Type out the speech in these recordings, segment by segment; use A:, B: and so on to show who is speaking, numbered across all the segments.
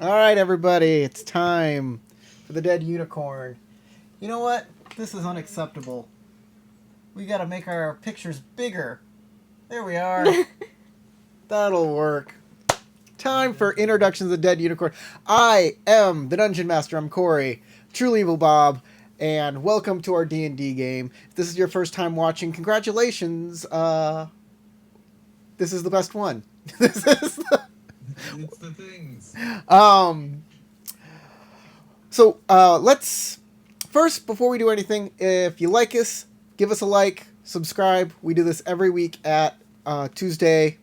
A: All right, everybody, it's time for the dead unicorn. You know what? This is unacceptable. We gotta make our pictures bigger. There we are. That'll work. Time for introductions of the dead unicorn. I am the Dungeon Master. I'm Corey, truly evil Bob, and welcome to our D&D game. If this is your first time watching, congratulations. This is the best one. This is the...
B: It's the things.
A: Let's first, before we do anything, if you like us, give us a like, subscribe. We do this every week at Tuesday,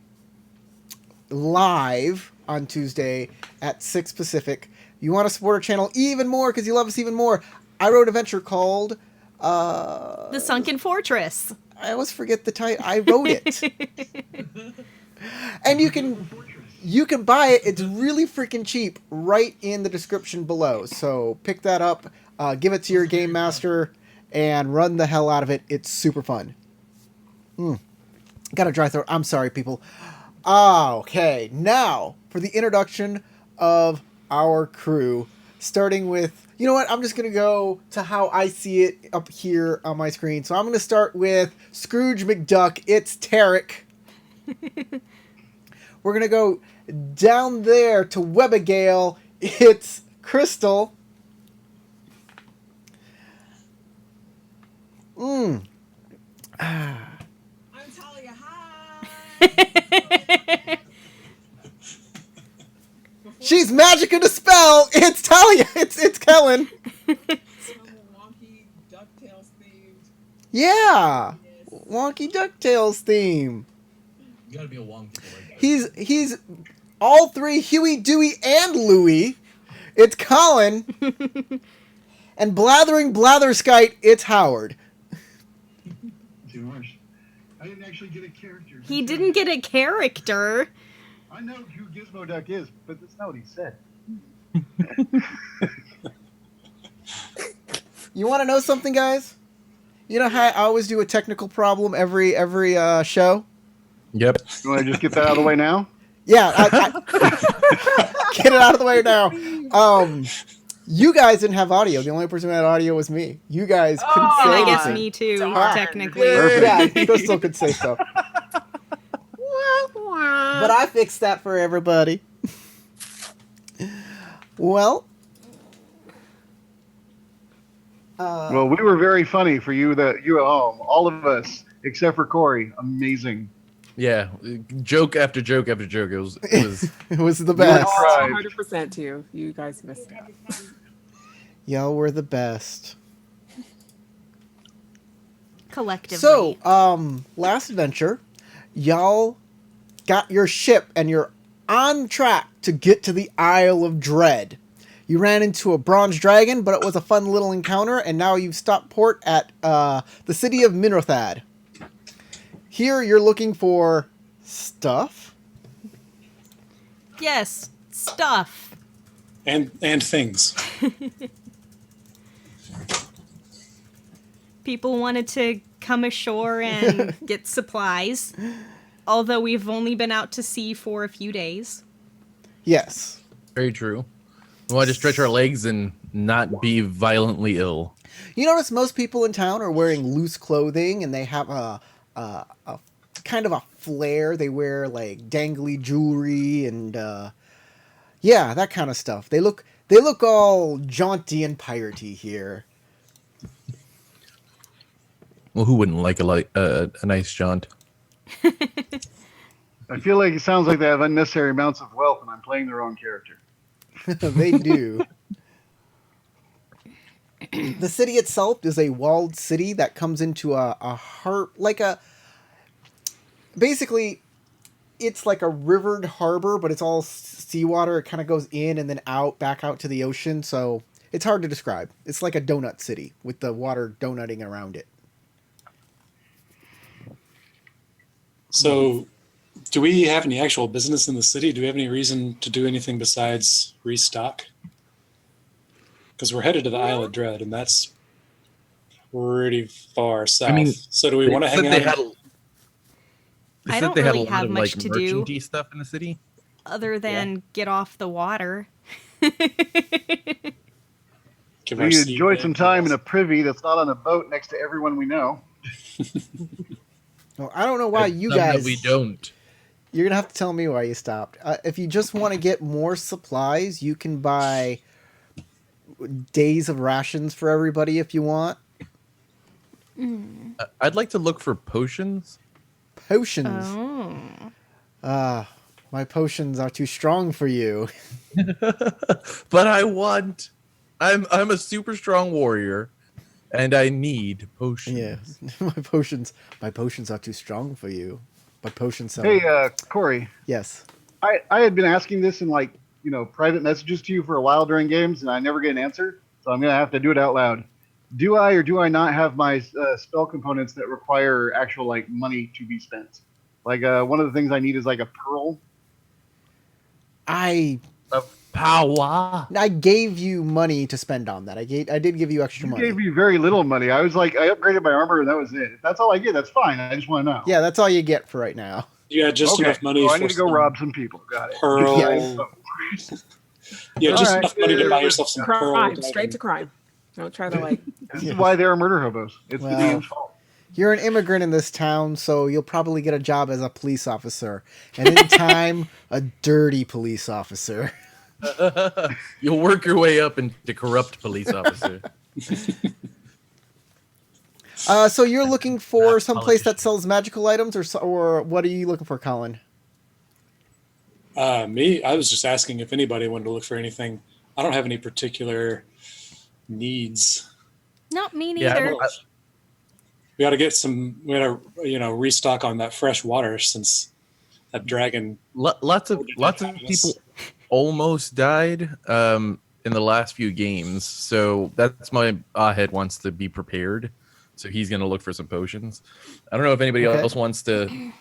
A: live on Tuesday at 6 Pacific. You want to support our channel even more because you love us even more. I wrote an adventure called
C: The Sunken Fortress.
A: I always forget the title. I wrote it. And you can buy it. It's really freaking cheap right in the description below. So pick that up, give it to your game master, and run the hell out of it. It's super fun. Got a dry throat. I'm sorry, people. Okay, now for the introduction of our crew. Starting with, you know what? I'm just going to go to how I see it up here on my screen. So I'm going to start with Scrooge McDuck. It's Tarek. We're going to go down there to Webbigail. It's Crystal.
D: I'm Talia. Hi.
A: She's magic in a spell. It's Talia. It's Helen.
D: Wonky DuckTales themed.
A: Yeah.
D: Yes.
A: Wonky DuckTales theme.
B: You gotta be a wonky boy.
A: He's all three, Huey, Dewey, and Louie. It's Colin. And blathering blatherskite, it's Howard.
E: George, I didn't actually get a character.
C: He didn't get a character.
E: I know who Gizmo Duck is, but that's not what he said.
A: You want to know something, guys? You know how I always do a technical problem every show?
F: Yep.
E: You want to just get that out of the way now?
A: Yeah, get it out of the way now. You guys didn't have audio. The only person who had audio was me. You guys couldn't
C: And
A: say
C: I guess
A: anything.
C: me too,
A: Darn.
C: technically.
A: Yeah, Crystal could say so. But I fixed that for everybody. Well,
E: Well, we were very funny for you at home. All of us, except for Corey. Amazing.
F: Yeah. Joke after joke after joke. It was
A: it was the best.
E: Right.
G: 100% too. You guys missed it.
A: Y'all were the best.
C: Collectively.
A: So, last adventure, y'all got your ship and you're on track to get to the Isle of Dread. You ran into a bronze dragon, but it was a fun little encounter, and now you've stopped port at the city of Minrothad. Here, you're looking for stuff.
C: Yes, stuff.
H: And things.
C: People wanted to come ashore and get supplies, although we've only been out to sea for a few days.
A: Yes.
F: very true. We wanted to stretch our legs and not be violently ill.
A: You notice most people in town are wearing loose clothing, and they have a kind of a flair. They wear like dangly jewelry and yeah, that kind of stuff. They look all jaunty and piratey here.
F: Well, who wouldn't like a nice jaunt?
E: I feel like it sounds like they have unnecessary amounts of wealth, and I'm playing their own character.
A: They do. The city itself is a walled city that comes into a basically it's like a rivered harbor, but it's all seawater. It kind of goes in and then out, back out to the ocean. So it's hard to describe. It's like a donut city with the water donutting around it.
H: So, do we have any actual business in the city? Do we have any reason to do anything besides restock? Because we're headed to the Isle of Dread, and that's pretty far south. So, do we want to hang out?
C: I don't really have much to do.
F: merchanty stuff in the city.
C: Other than get off the water.
H: Give our
E: We
H: seed
E: enjoyed
H: bank
E: some time in
H: balls.
E: a privy that's not on a boat next to everyone we know.
A: Well, I don't know why you
F: Some that
A: guys.
F: we don't.
A: You're gonna have to tell me why you stopped. If you just want to get more supplies, you can buy days of rations for everybody if you want.
F: I'd like to look for potions.
A: Potions.
C: Oh.
A: My potions are too strong for you.
F: But I'm a super strong warrior, and I need potions.
A: Yeah, my potions are too strong for you. But potions are.
E: Hey, Corey,
A: Yes.
E: I had been asking this in private messages to you for a while during games, and I never get an answer. So I'm gonna have to do it out loud. Do I or do I not have my spell components that require actual money to be spent? One of the things I need is like a pearl.
A: I
F: Power.
A: gave you money to spend on that. I did give you extra
E: You
A: money.
E: gave me very little money. I was like, I upgraded my armor, and that was it. If that's all I get, that's fine. I just want to know.
A: Yeah, that's all you get for right now.
H: You had just
E: Okay.
H: enough money
E: So
H: for
E: I need to go
H: some
E: rob some people. Got it.
H: pearl.
A: Yeah.
H: You had just
E: Alright.
H: enough money to buy yourself some pearl.
G: Crime, straight to crime. Don't try to like.
E: This
A: Yes.
E: is why there are murder hobos. It's
A: Well,
E: the DM's fault.
A: You're an immigrant in this town, so you'll probably get a job as a police officer, and in time, a dirty police officer.
F: You'll work your way up into corrupt police officer.
A: So you're looking for
F: Not
A: some place that
F: politician.
A: sells magical items, or what are you looking for, Colin?
H: Me, I was just asking if anybody wanted to look for anything. I don't have any particular needs.
C: Not me
F: Yeah,
C: neither.
F: well,
H: We got to get some. We got to restock on that fresh water since that dragon.
F: Lots of people almost died in the last few games, so that's my Ahead wants to be prepared, so he's gonna look for some potions. I don't know if anybody
A: Okay.
F: else wants to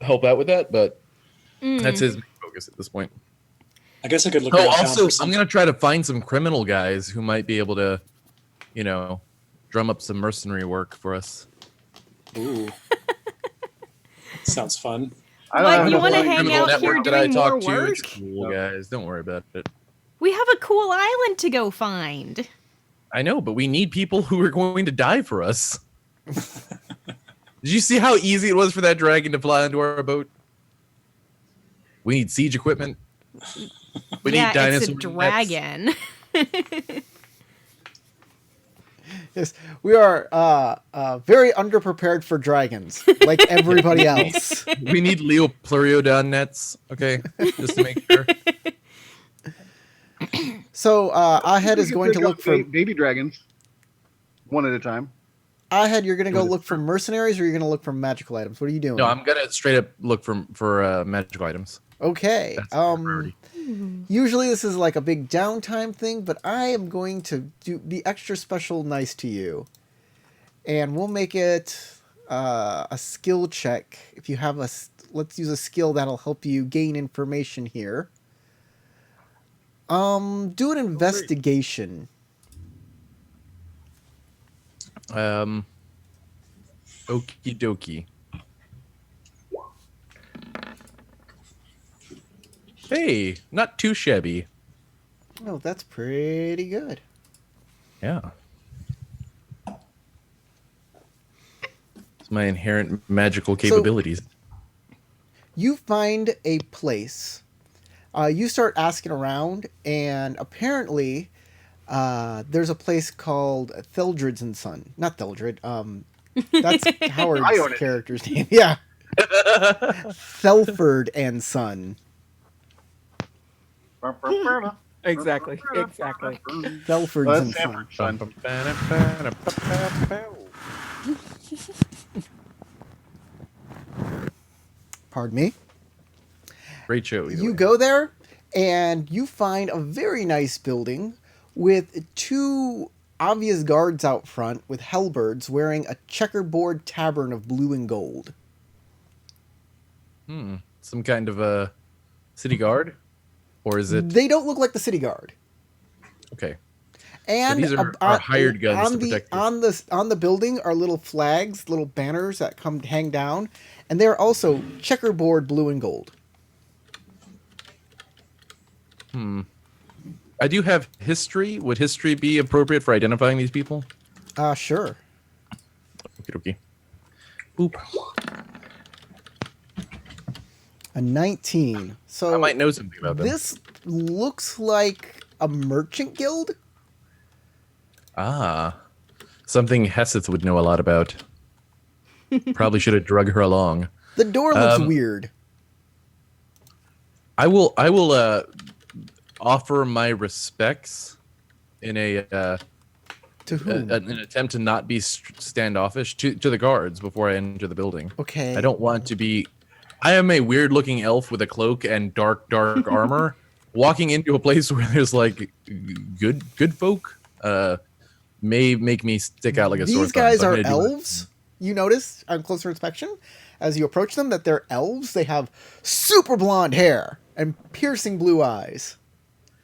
F: help out with that, but that's his main focus at this point.
H: I guess I could look.
F: Oh,
H: around town
F: also,
H: for some-
F: I'm gonna try to find some criminal guys who might be able to, drum up some mercenary work for us.
H: Ooh, sounds fun.
E: I don't
C: What,
E: have
C: you
E: enough
C: wanna
E: money.
C: hang
F: Criminal
C: out here
F: network that I
C: doing
F: talk
C: more
F: to, it's
C: work?
F: cool, guys. Don't worry about it.
C: We have a cool island to go find.
F: I know, but we need people who are going to die for us. Did you see how easy it was for that dragon to fly into our boat? We need siege equipment. We
C: yeah,
F: need dinosaur
C: it's a
F: nets.
C: dragon.
A: Yes, we are very underprepared for dragons, like everybody else.
F: We need Leo Pluriodon nets, okay? Just to make sure.
A: So Ahead is
E: We
A: going to
E: could go
A: look for
E: baby dragons, one at a time.
A: Ahead. You're going to go look for mercenaries, or you're going to look for magical items. What are you doing?
F: No, I'm gonna straight up look for magical items.
A: Okay.
F: That's my priority.
A: Usually this is like a big downtime thing, but I am going to be extra special nice to you. And we'll make it a skill check. If you have let's use a skill that'll help you gain information here. Do an investigation.
F: Okie dokie. Hey, not too shabby.
A: Oh, that's pretty good.
F: Yeah. It's my inherent magical capabilities.
A: You find a place. You start asking around, and apparently, there's a place called Theldred's and Son. Not Theldred. That's
E: I own
A: Howard's
E: it.
A: character's name. Yeah, Thelford and Son.
G: Exactly. Exactly.
A: Thelford's
E: Well,
A: and
E: that's
A: Son.
E: Sanford's son.
A: Pardon me.
F: Great show. either
A: You
F: way.
A: go there, and you find a very nice building with two obvious guards out front with halberds wearing a checkerboard tabard of blue and gold.
F: Some kind of a city guard? Or is it...
A: They don't look like the city guard.
F: Okay.
A: And
F: these are hired guns to protect you.
A: on the building are little flags, little banners that hang down, and they're also checkerboard blue and gold.
F: I do have history. Would history be appropriate for identifying these people?
A: Sure.
F: Okay, okay. Boop.
A: A 19. So
F: I might know something about them.
A: this looks like a merchant guild.
F: Ah, something Heseth would know a lot about. Probably should have drug her along.
A: The door looks weird.
F: I will offer my respects in
A: To whom?
F: an attempt to not be standoffish to the guards before I enter the building.
A: Okay.
F: I don't want to be. I am a weird looking elf with a cloak and dark armor, walking into a place where there's like good folk. May make me stick out like a sore
A: These
F: thumb,
A: guys
F: so I'm
A: are
F: gonna do it.
A: elves. You notice on closer inspection, as you approach them, that they're elves. They have super blonde hair and piercing blue eyes.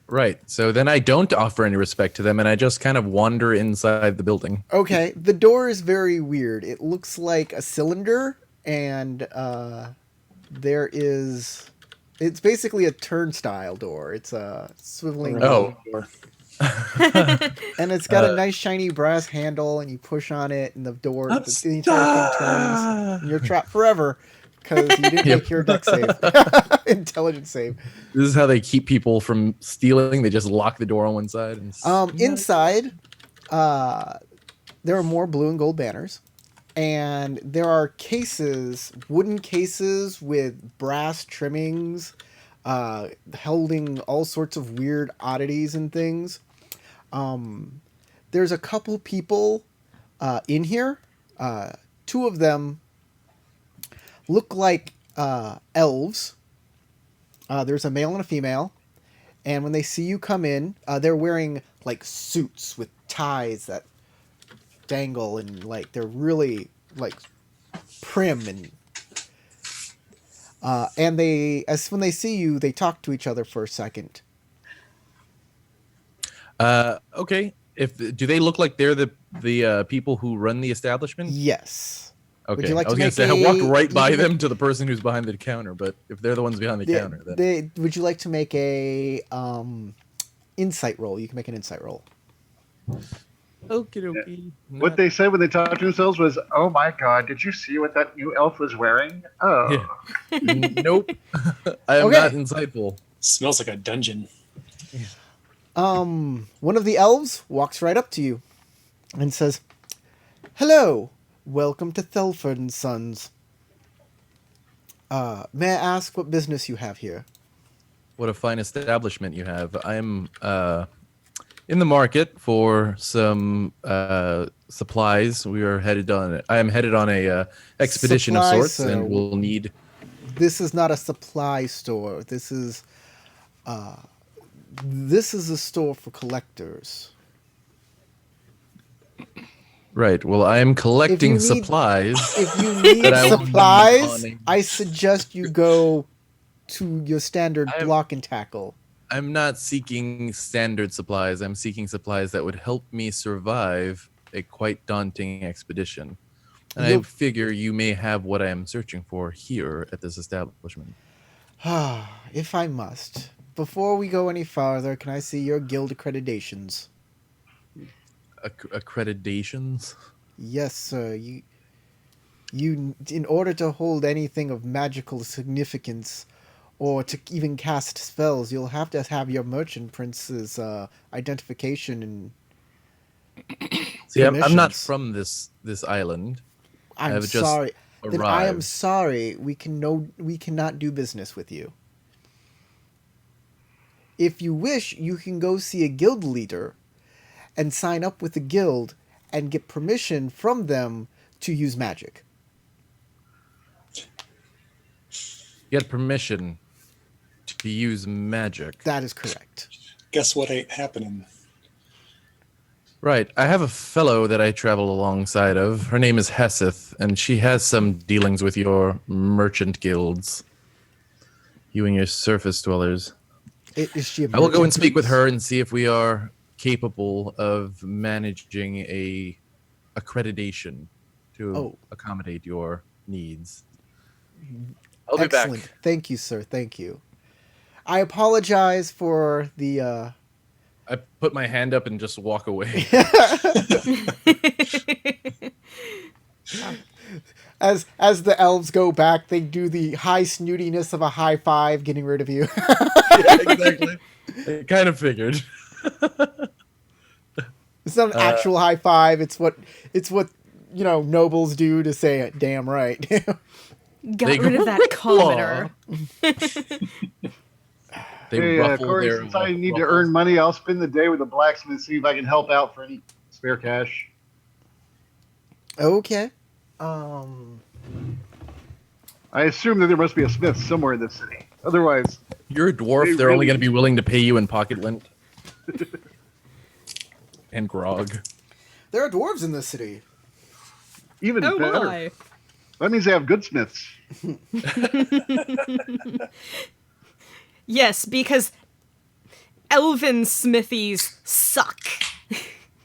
F: Right. So then I don't offer any respect to them, and I just kind of wander inside the building.
A: Okay, the door is very weird. It looks like a cylinder, and there is... It's basically a turnstile door. It's a swiveling...
F: Oh.
A: And it's got a nice shiny brass handle, and you push on it, and the door, the entire thing turns, and you're trapped forever because you didn't make your deck save, intelligence save.
F: This is how they keep people from stealing. They just lock the door on one side. And
A: Inside, there are more blue and gold banners, and there are cases, wooden cases with brass trimmings, holding all sorts of weird oddities and things. There's a couple people in here. Two of them look like elves. There's a male and a female. And when they see you come in, they're wearing like suits with ties that dangle, and like they're really like prim, and when they see you, they talk to each other for a second.
F: Okay. Do they look like they're the people who run the establishment?
A: Yes.
F: Okay.
A: Would you like
F: I was
A: to
F: gonna
A: make
F: say I walked right by
A: you can
F: them to the person who's behind the counter, but if they're the ones behind the counter, then
A: would you like to make a insight roll? You can make an insight roll.
F: okie dokie.
E: What they said when they talked to themselves was, "Oh my God, did you see what that new elf was wearing?" Oh,
F: Nope. I am
A: Okay.
F: not insightful.
H: Smells like a dungeon.
A: One of the elves walks right up to you and says, "Hello, welcome to Thelford and Sons. May I ask what business you have here?"
F: What a fine establishment you have. I'm in the market for some supplies. We are headed on. I am headed on a expedition of
A: Supplies,
F: sorts, and we'll need.
A: This is not a supply store. This is a store for collectors.
F: Right. Well, I am collecting
A: need-
F: supplies.
A: If you need
F: That I will
A: supplies,
F: need on
A: I suggest you go to your standard
F: I'm-
A: block and tackle.
F: I'm not seeking standard supplies. I'm seeking supplies that would help me survive a quite daunting expedition. And I
A: You'll-
F: figure you may have what I am searching for here at this establishment.
A: If I must. Before we go any farther, can I see your guild accreditations?
F: Accreditations?
A: Yes, sir. You, in order to hold anything of magical significance, or to even cast spells, you'll have to have your merchant prince's identification and.
F: See, I'm not
A: permissions.
F: from this island.
A: I'm
F: I've just
A: sorry. Then I am
F: arrived.
A: sorry. We cannot do business with you. If you wish, you can go see a guild leader and sign up with the guild and get permission from them to use magic.
F: Get permission to use magic.
A: That is correct.
H: Guess what ain't happening?
F: Right. I have a fellow that I travel alongside of. Her name is Heseth, and she has some dealings with your merchant guilds. You and your surface dwellers.
A: Is she a
F: I will go and
A: merchant
F: speak with
A: prince?
F: her and see if we are capable of managing a accreditation to accommodate your needs. I'll be
A: Excellent.
F: back.
A: Thank you, sir. Thank you. I apologize for the
F: I put my hand up and just walk away.
A: As the elves go back, they do the high snootiness of a high five, getting rid of you.
F: Yeah, exactly. I kind of figured.
A: It's not an actual high five. It's what nobles do to say it. Damn right.
C: Got
F: They
C: rid
F: go,
C: of that commoner.
F: They
E: Hey,
F: ruffle
E: Corey,
F: their
E: since I need to
F: ruffles.
E: earn money, I'll spend the day with the blacksmith, see if I can help out for any spare cash.
A: Okay.
E: I assume that there must be a smith somewhere in this city. Otherwise,
F: You're a dwarf.
E: They
F: They're only
E: really-
F: going to be willing to pay you in pocket lint and grog.
A: There are dwarves in this city.
E: even
C: Oh
E: better.
C: my.
E: That means they have good smiths.
C: Yes, because elven smithies suck.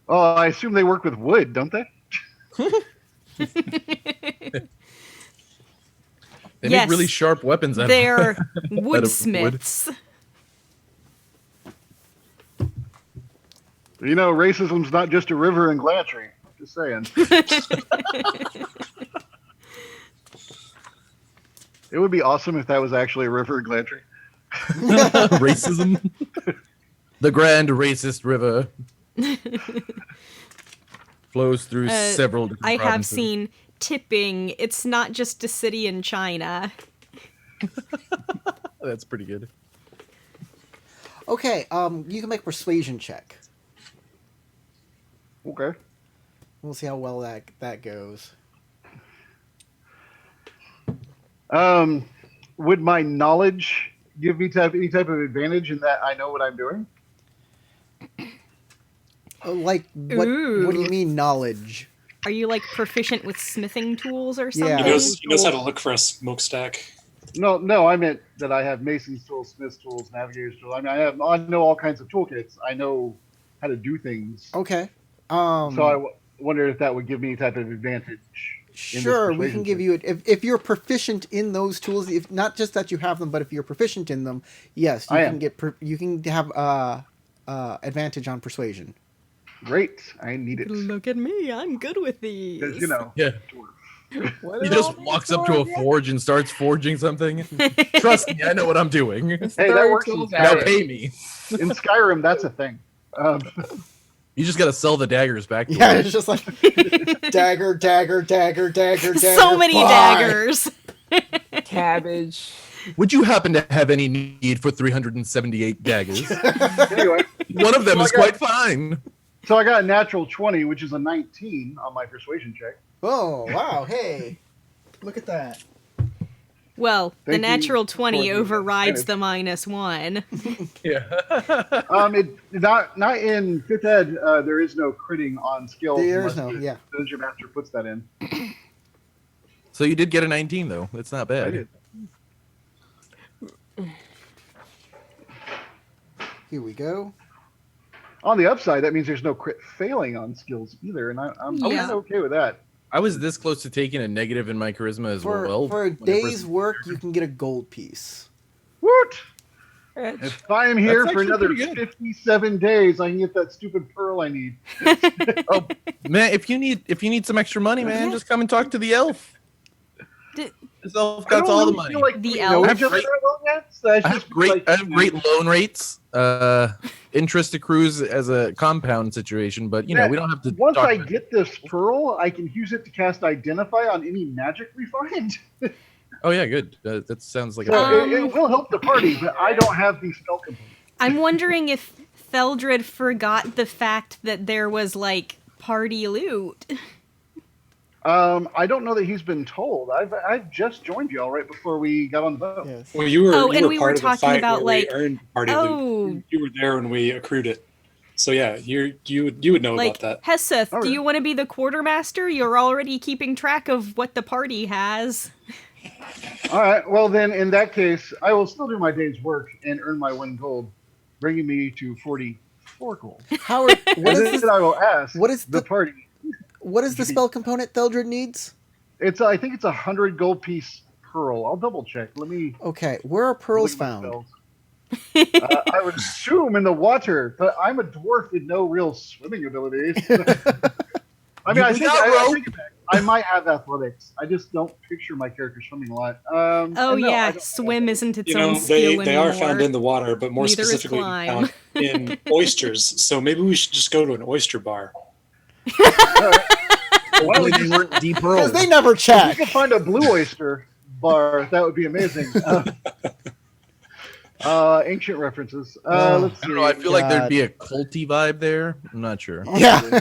E: Oh, I assume they work with wood, don't they?
F: They
C: Yes.
F: make really sharp weapons.
C: They're
F: Out of
C: woodsmiths.
E: You know, racism's not just a river in Glantry. Just saying. It would be awesome if that was actually a river in Glantry.
F: Racism. The grand racist river flows through several different
C: I have
F: provinces.
C: seen tipping. It's not just a city in China.
F: That's pretty good.
A: Okay. You can make a persuasion check.
E: Okay.
A: We'll see how well that goes.
E: Would my knowledge give me any type of advantage in that I know what I'm doing?
A: Like what? What do you
C: Ooh.
A: mean knowledge?
C: Are you like proficient with smithing tools or
A: Yeah.
C: something?
H: He knows how to look for a smokestack.
E: No, I meant that I have mason's tools, smith's tools, navigator's tools. I mean, I know all kinds of toolkits. I know how to do things.
A: Okay.
E: So I wondered if that would give me any type of advantage.
A: Sure, we can give you it if you're proficient in those tools. If not just that you have them, but if you're proficient in them, yes, you
E: I
A: can
E: am.
A: get you can have advantage on persuasion.
E: Great, I need it.
C: Look at me, I'm good with these.
E: Because, you know,
F: Yeah. He just walks up to a forge and starts forging something. Trust me, I know what I'm doing.
E: hey, that works in
F: Now
E: Skyrim.
F: pay me.
E: In Skyrim, that's a thing.
F: You just got to sell the daggers back to
A: Yeah,
F: him.
A: it's just like dagger, dagger, dagger, dagger, dagger.
C: So many
A: buy.
C: daggers.
G: Cabbage.
F: Would you happen to have any need for 378 daggers?
E: Anyway,
F: One of them
E: So I
F: is
E: got-
F: quite fine.
E: so I got a natural 20, which is a 19 on my persuasion check.
A: Oh wow! Hey, look at that.
C: Well, the
E: Thank you
C: natural
E: for
C: 20
E: the
C: overrides
E: advantage.
C: the -1.
F: Yeah.
E: Not in fifth ed. There is no critting on skills.
A: There is
E: unless
A: no,
E: the
A: yeah.
E: Dungeon master puts that in.
F: So you did get a 19, though. That's not
E: I
F: bad.
E: did.
A: Here we go.
E: On the upside, that means there's no crit failing on skills either, and I'm
C: Yeah.
E: kind of okay with that.
F: I was this close to taking a negative in my charisma as well.
A: For a
F: when I
A: day's
F: first-
A: work, you can get a gold piece.
E: What?
G: Rich.
E: If I am here
F: That's
E: for
F: actually
E: another
F: pretty good.
E: 57 days, I can get that stupid pearl I need.
F: Oh man, if you need some extra money, man, just come and talk to the elf.
C: Did-
F: This elf
E: I
F: got
E: don't
F: all the
E: really
F: money.
E: feel like
C: The
E: we know
C: elf?
E: each other
F: Great-
E: that well yet, so I
F: I
E: should
F: have
E: just be
F: great,
E: like,
F: I have great loan rates. Interest accrues as a compound situation, but you know
E: Yeah,
F: we don't have to.
E: Once
F: talk
E: I
F: about-
E: get this pearl, I can use it to cast Identify on any magic we find.
F: Oh yeah, good. That sounds like
E: So
F: a.
E: it will help the party, but I don't have the spell component.
C: I'm wondering if Theldred forgot the fact that there was, like, party loot.
E: I don't know that he's been told. I've just joined y'all right before we got on the boat.
A: Yes.
H: Well, you were.
C: Oh,
H: you
C: and
H: were
C: we
H: part
C: were
H: of the
C: talking
H: fight
C: about,
H: where we
C: like,
H: earned party
C: oh.
H: loot. You were there when we accrued it. So yeah, you would know
C: Like,
H: about that.
C: Heseth,
E: Oh,
C: do
E: yeah.
C: you want to be the quartermaster? You're already keeping track of what the party has.
E: All right. Well, then in that case, I will still do my day's work and earn my 1 gold, bringing me to 44 gold.
A: Howard, what
E: And
A: is
E: then
A: this?
E: I will ask
A: what is
E: the
A: the-
E: party.
A: What is the spell component Theldred needs?
E: I think it's 100 gold piece pearl. I'll double check. Let me.
A: Okay, where are pearls
E: look at the
A: found?
E: spells. I would assume in the water, but I'm a dwarf with no real swimming abilities. I mean,
F: We got
E: I
F: rope.
E: take it back. I might have athletics. I just don't picture my character swimming a lot.
C: Oh
E: and no, I
C: yeah,
E: don't
C: swim isn't its
H: You
C: own
H: know,
C: skill
H: they
C: anymore.
H: are found in the water, but more
C: Neither is
H: specifically
C: climb.
H: found in oysters. So maybe we should just go to an oyster bar.
E: All right.
F: Hopefully they weren't deep
A: Because
F: pearls.
A: they never
E: If we
A: check.
E: could find a blue oyster bar, that would be amazing. Ancient references. Let's
F: I
E: see.
F: don't know. I feel like there'd
A: God.
F: be a culty vibe there. I'm not sure.
A: Yeah.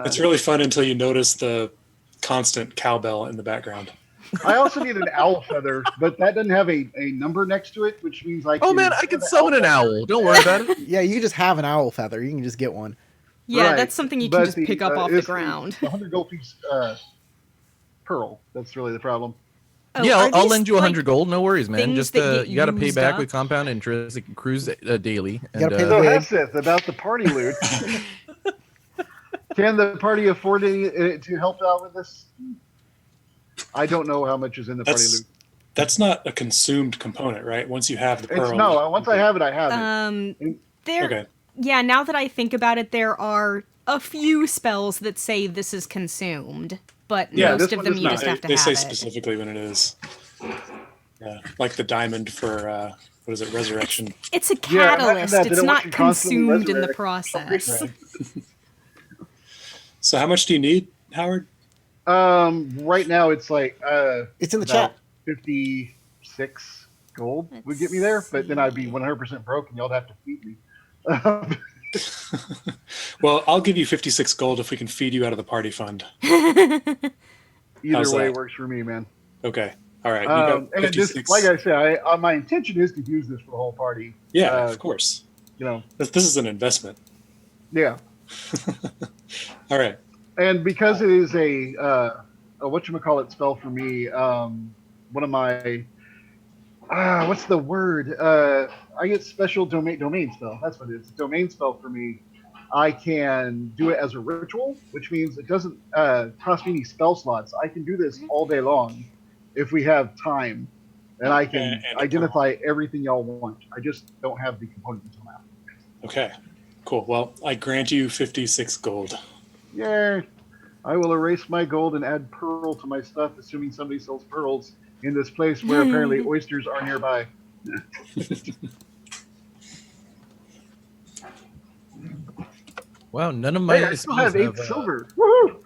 H: It's really fun until you notice the constant cowbell in the background.
E: I also need an owl feather, but that doesn't have a number next to it, which means I can.
F: Oh man, I can summon an owl. Don't worry about it.
A: Yeah, you just have an owl feather. You can just get one.
C: Yeah,
E: Right,
C: that's something you
E: but
C: can just pick up off the
E: it's
C: ground.
E: The 100 gold piece pearl. That's really the problem.
C: Oh,
F: Yeah,
C: are
F: I'll
C: these,
F: lend you
C: like,
F: 100 gold. No worries, man.
C: things
F: Just
C: that get
F: you got to pay
C: used
F: back
C: up?
F: with compound interest. It accrues daily.
A: gotta
F: And,
A: pay
E: So
A: Wig.
E: Heseth, about the party loot. Can the party afford to help out with this? I don't know how much is in the party loot.
H: That's not a consumed component, right? Once you have the pearl.
E: It's no. Once I have it, I have it.
C: There.
H: Okay.
C: Yeah, now that I think about it, there are a few spells that say this is consumed, but
E: Yeah,
C: most
E: this
C: of
E: one
C: them
E: does
C: you
E: not.
C: just have to
H: They
C: have
H: say
C: it.
H: specifically when it is. Yeah, like the diamond for what is it? Resurrection.
C: It's a
E: Yeah, imagine
C: catalyst.
E: that. They
C: It's
E: don't want
C: not
E: you constantly
C: consumed in the
E: resurrect.
C: process.
H: So how much do you need, Howard?
E: Right now it's like
A: It's in the
E: about
A: chat.
E: 56 gold would get me there, but then I'd be 100% broke and y'all would have to feed me.
H: Well, I'll give you 56 gold if we can feed you out of the party fund.
E: Either
H: How's
E: way
H: that?
E: works for me, man.
H: Okay. All right. You got
E: And it
H: 56.
E: just, like I said, my intention is to use this for the whole party.
H: Yeah, of course.
E: You know,
H: This is an investment.
E: yeah.
H: All right.
E: And because it is a whatchamacallit spell for me, one of my what's the word? I get special domain spell. That's what it is. Domain spell for me. I can do it as a ritual, which means it doesn't cost me any spell slots. I can do this all day long if we have time, and I can
H: And
E: identify everything y'all want. I just don't have the components until now.
H: Okay. Cool. Well, I grant you 56 gold.
E: Yay! I will erase my gold and add pearl to my stuff, assuming somebody sells pearls in this place where apparently oysters are nearby.
F: wow, none of my
E: Hey, I still
F: spells
E: have 8 silver. Woohoo!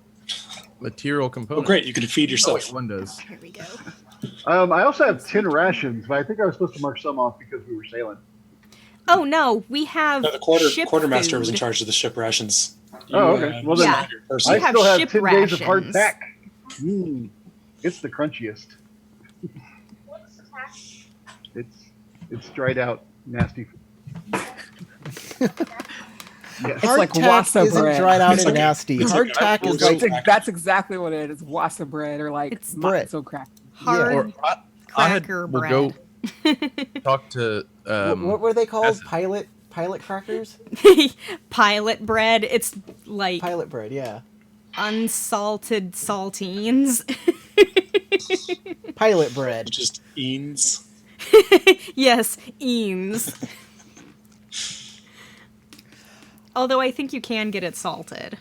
F: material
H: Oh,
F: components.
H: great. You can feed
F: Oh,
H: yourself.
F: wait, one does.
C: Here we go.
E: I also have 10 rations, but I think I was supposed to mark some off because we were sailing.
C: Oh no, we have
H: No, the quartermaster was in
C: food.
H: charge of the ship rations.
E: Oh, okay. Well, then
C: Yeah.
H: your person.
E: I
C: have
E: still have
C: ship
E: 10 days of
C: rations.
E: hardtack. It's the crunchiest. It's dried out, nasty. Yes.
G: like
A: Hardtack
G: wassa
A: isn't
G: bread.
A: dried out
H: It's
A: and
H: like a-
A: nasty.
H: it's like a
A: Hardtack is
H: full
A: like
H: goat.
G: That's exactly what it is. Wassa bread or like
C: It's
A: bread.
G: so crack.
C: Hard
F: Or
C: cracker
F: will
C: bread.
F: go talk to.
A: what were they called?
F: that's-
A: Pilot crackers?
C: Pilot bread. It's like
A: Pilot bread, yeah.
C: unsalted saltines.
A: Pilot bread.
H: Just Eanes.
C: Yes, Eames. Although I think you can get it salted.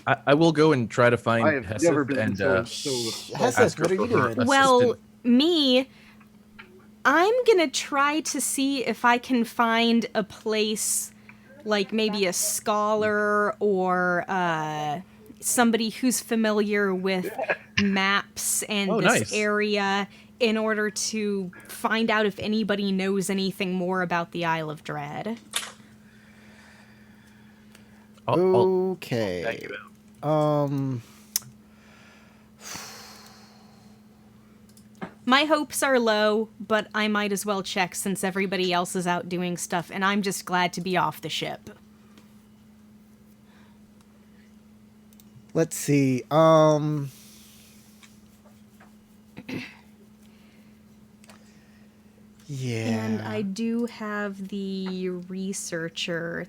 F: I will go and try to
E: I
F: find
E: have
F: Heseth
E: never been
F: and
E: so.
A: Heseth,
F: ask her
A: what are
F: for
A: you
F: her
A: doing?
C: Well,
F: assistant.
C: me, I'm gonna try to see if I can find a place, like maybe a scholar or somebody who's familiar with maps and
F: Oh,
C: this
F: nice.
C: area, in order to find out if anybody knows anything more about the Isle of Dread.
F: I'll
A: Okay.
F: back you out.
C: My hopes are low, but I might as well check since everybody else is out doing stuff, and I'm just glad to be off the ship.
A: Let's see. Yeah.
C: And I do have the researcher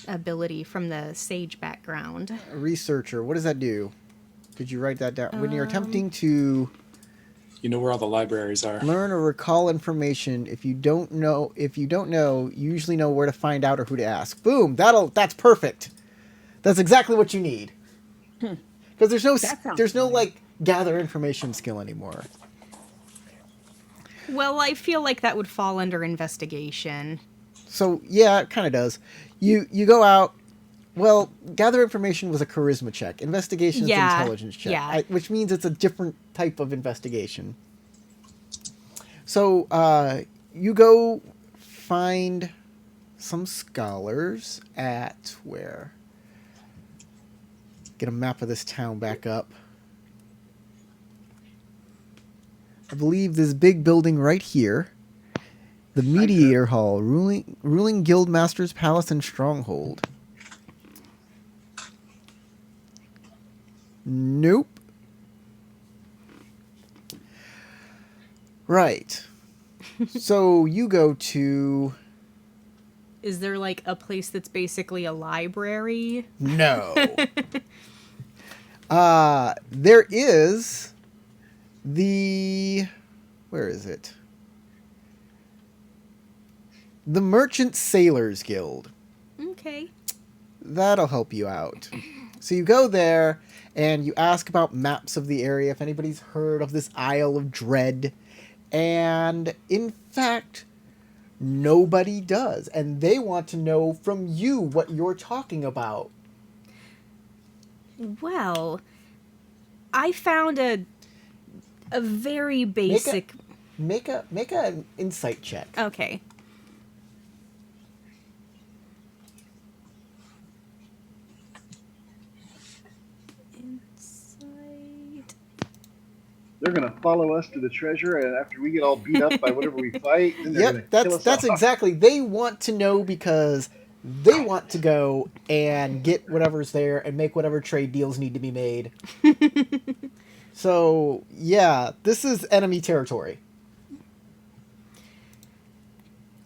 C: ability from the sage background.
A: Researcher. What does that do? Did you write that down? When you're attempting to
H: You know where all the libraries are.
A: Learn or recall information. If you don't know, you usually know where to find out or who to ask. Boom. That's perfect. That's exactly what you need. Because
G: That sounds
A: there's no
G: fun.
A: like gather information skill anymore.
C: Well, I feel like that would fall under investigation.
A: So yeah, it kind of does. You go out. Well, gather information was a charisma check. Investigation is an
C: Yeah,
A: intelligence check,
C: yeah.
A: which means it's a different type of investigation. So you go find some scholars at where? Get a map of this town back up. I believe this big building right here. The Mediator Hall, ruling guild master's palace and stronghold. Nope. Right. So you go to...
C: Is there like a place that's basically a library?
A: No. There is the... Where is it? The Merchant Sailors Guild.
C: Okay.
A: That'll help you out. So you go there and you ask about maps of the area, if anybody's heard of this Isle of Dread. And in fact, nobody does. And they want to know from you what you're talking about.
C: Well, I found a very basic.
A: Make an insight check.
C: Okay. Insight.
E: They're gonna follow us to the treasure, and after we get all beat up by whatever we fight, then they're
A: Yep,
E: gonna kill us
A: that's
E: off.
A: exactly. They want to know because they want to go and get whatever's there and make whatever trade deals need to be made. So, yeah, this is enemy territory.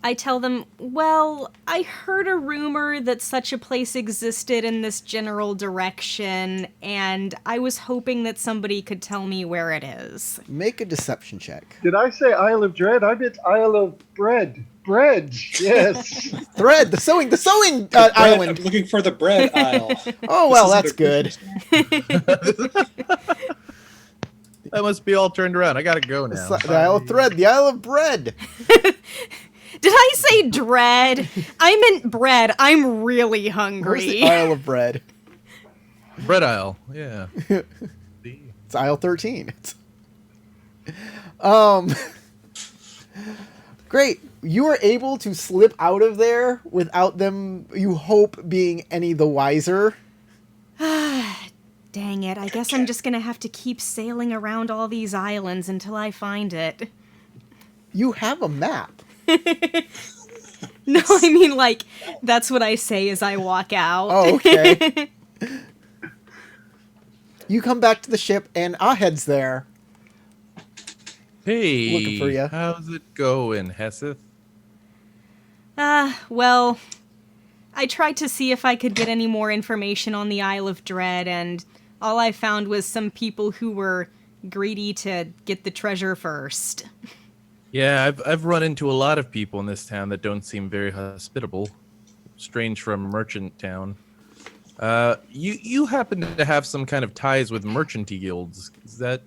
C: I tell them, well, I heard a rumor that such a place existed in this general direction, and I was hoping that somebody could tell me where it is.
A: Make a deception check.
E: Did I say Isle of Dread? I meant Isle of Bread. Bread, yes.
A: Thread, the sewing
H: Bread,
A: island.
H: I'm looking for the bread aisle.
A: Oh, well,
H: This
A: that's
H: isn't
A: good.
F: That must be all turned around. I gotta go now.
A: The Isle of Thread, the Isle of Bread.
C: Did I say dread? I meant bread. I'm really
A: Where's
C: hungry.
A: the Isle of Bread?
F: Bread aisle. Yeah.
A: It's aisle 13. Um, great. You were able to slip out of there without them, you hope, being any the wiser.
C: Dang it. I guess I'm just gonna have to keep sailing around all these islands until I find it.
A: You have a map.
C: No, I mean, like, that's what I say as I walk out.
A: Oh, okay. You come back to the ship, and Ahed's there.
F: Hey,
A: Looking for ya.
F: How's it going, Heseth?
C: Well, I tried to see if I could get any more information on the Isle of Dread, and all I found was some people who were greedy to get the treasure first.
F: Yeah, I've run into a lot of people in this town that don't seem very hospitable. Strange from a merchant town. You happen to have some kind of ties with merchanty guilds. Is that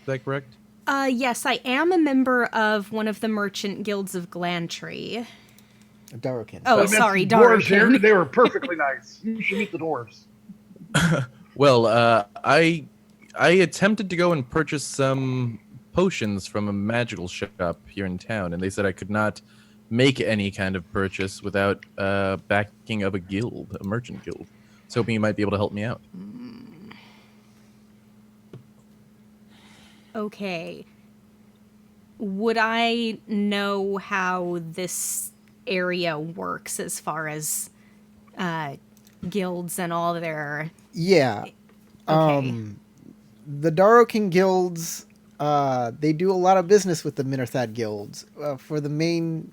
F: correct?
C: Yes, I am a member of one of the merchant guilds of Glantry.
A: Darrokin.
C: Oh,
E: I met
C: sorry,
E: some dwarves here.
C: Darkin.
E: They were perfectly nice. You should meet the dwarves.
F: Well, I attempted to go and purchase some potions from a magical shop here in town, and they said I could not make any kind of purchase without backing of a guild, a merchant guild. So hoping you might be able to help me out.
C: Okay. Would I know how this area works as far as guilds and all their...
A: Yeah.
C: Okay.
A: The Darrokin guilds, they do a lot of business with the Minarthad guilds for the main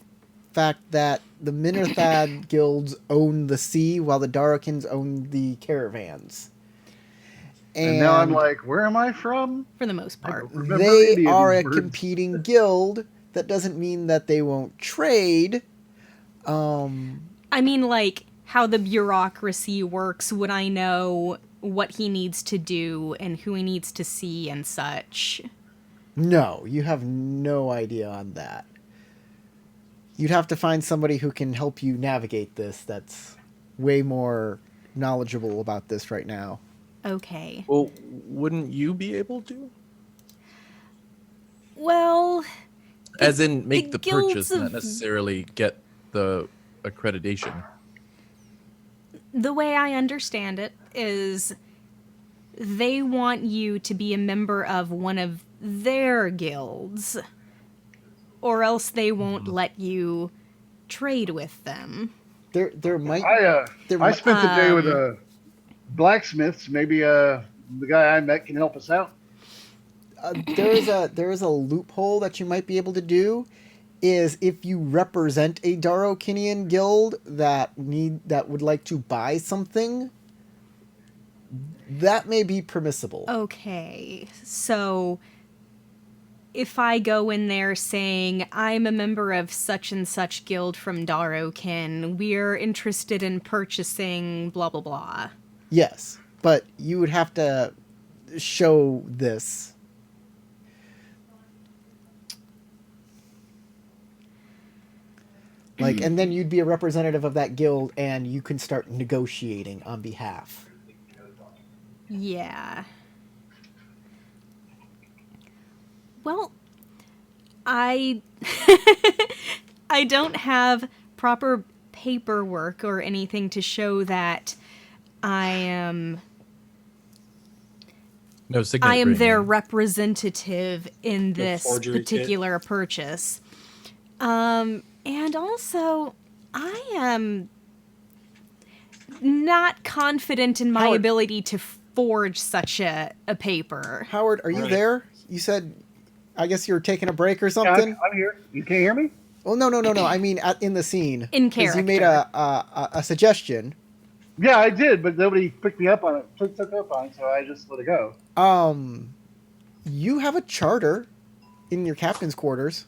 A: fact that the Minarthad guilds own the sea while the Darrokins own the caravans.
E: And now I'm like, where am I from?
C: For the most
E: I
C: part.
E: don't remember
A: they
E: any of
A: are a
E: these words.
A: competing guild. That doesn't mean that they won't trade.
C: I mean, like, how the bureaucracy works, would I know what he needs to do and who he needs to see and such?
A: No, you have no idea on that. You'd have to find somebody who can help you navigate this that's way more knowledgeable about this right now.
C: Okay.
F: Well, wouldn't you be able to?
C: Well,
F: As in, make
C: the
F: the purchase,
C: guilds of-
F: not necessarily get the accreditation.
C: the way I understand it is they want you to be a member of one of their guilds, or else they won't let you trade with them.
A: There might
E: I spent the day with blacksmiths. Maybe the guy I met can help us out.
A: there is a loophole that you might be able to do. Is if you represent a Darokinian guild that would like to buy something, that may be permissible.
C: Okay, so if I go in there saying, I'm a member of such and such guild from Darokin, we're interested in purchasing blah blah blah.
A: Yes, but you would have to show this. Like, and then you'd be a representative of that guild, and you can start negotiating on behalf.
C: Yeah. Well, I I don't have proper paperwork or anything to show that I am
F: No signet.
C: I am
F: ring.
C: their representative in
H: No
C: this
H: forgery kit.
C: particular purchase. And also, I am not confident in my
A: Howard.
C: ability to forge such a paper.
A: Howard, are you
H: Right.
A: there? You said, I guess you're taking a break or
E: Yeah,
A: something?
E: I'm here. You can't hear me?
A: Well, no. I mean, in the scene.
C: In
A: 'Cause you made
C: character.
A: a suggestion.
E: Yeah, I did, but nobody picked me up on it. Took up on it, so I just let it go.
A: You have a charter in your captain's quarters.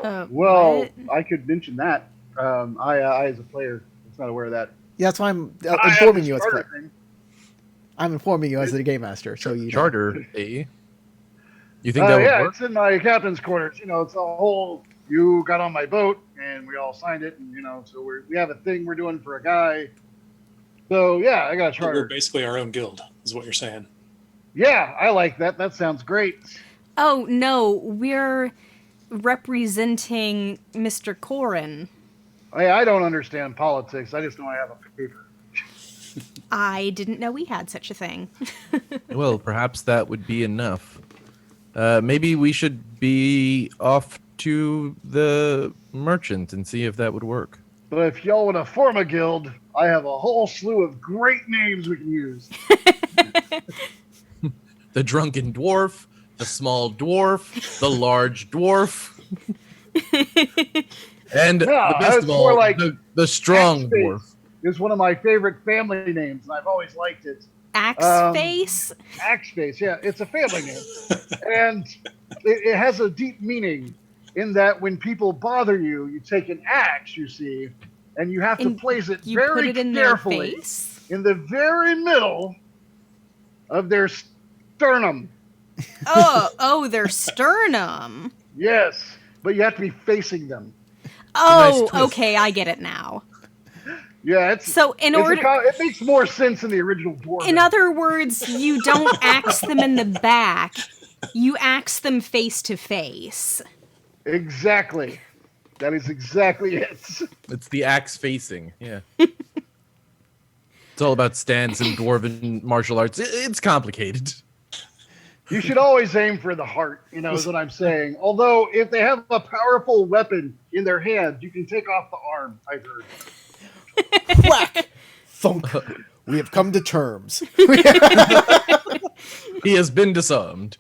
E: Well,
C: What?
E: I could mention that. I as a player, was not aware of that.
A: Yeah, that's why I'm
E: I have
A: informing
E: this
A: you as
E: charter thing.
A: I'm informing you as the game master, so you know.
F: Charter, eh? You think that would
E: Yeah,
F: work?
E: it's in my captain's quarters. You know, it's a whole. You got on my boat, and we all signed it, and so we have a thing we're doing for a guy. So yeah, I got a
H: We're
E: charter.
H: basically our own guild, is what you're saying.
E: Yeah, I like that. That sounds great.
C: Oh, no, we're representing Mr. Corin.
E: I don't understand politics. I just know I have a paper.
C: I didn't know we had such a thing.
F: Well, perhaps that would be enough. Maybe we should be off to the merchant and see if that would work.
E: But if y'all want to form a guild, I have a whole slew of great names we can use.
F: The drunken dwarf, the small dwarf, the large dwarf, and the best
E: it's
F: of all,
E: more like
F: the strong
E: Axe-Face
F: dwarf.
E: is one of my favorite family names, and I've always liked it.
C: Axe face?
E: Axe-Face, yeah, it's a family name. And it has a deep meaning in that when people bother you, you take an axe, you see, and you have to
C: And
E: place it
C: You
E: very
C: put it in their
E: carefully
C: face?
E: in the very middle of their sternum.
C: Oh, their sternum.
E: Yes, but you have to be facing them.
C: Oh,
F: twist.
C: okay, I get it now.
E: Yeah, it's
C: So in order,
E: it makes more sense in the original Dwarven.
C: in other words, you don't axe them in the back. You axe them face to face.
E: Exactly. That is exactly it.
F: It's the axe facing. Yeah. It's all about stance and dwarven martial arts. It's complicated.
E: You should always aim for the heart, is what I'm saying. Although, if they have a powerful weapon in their hand, you can take off the arm, I've heard.
A: Whack! Thunk. We have come to terms.
F: He has been disarmed.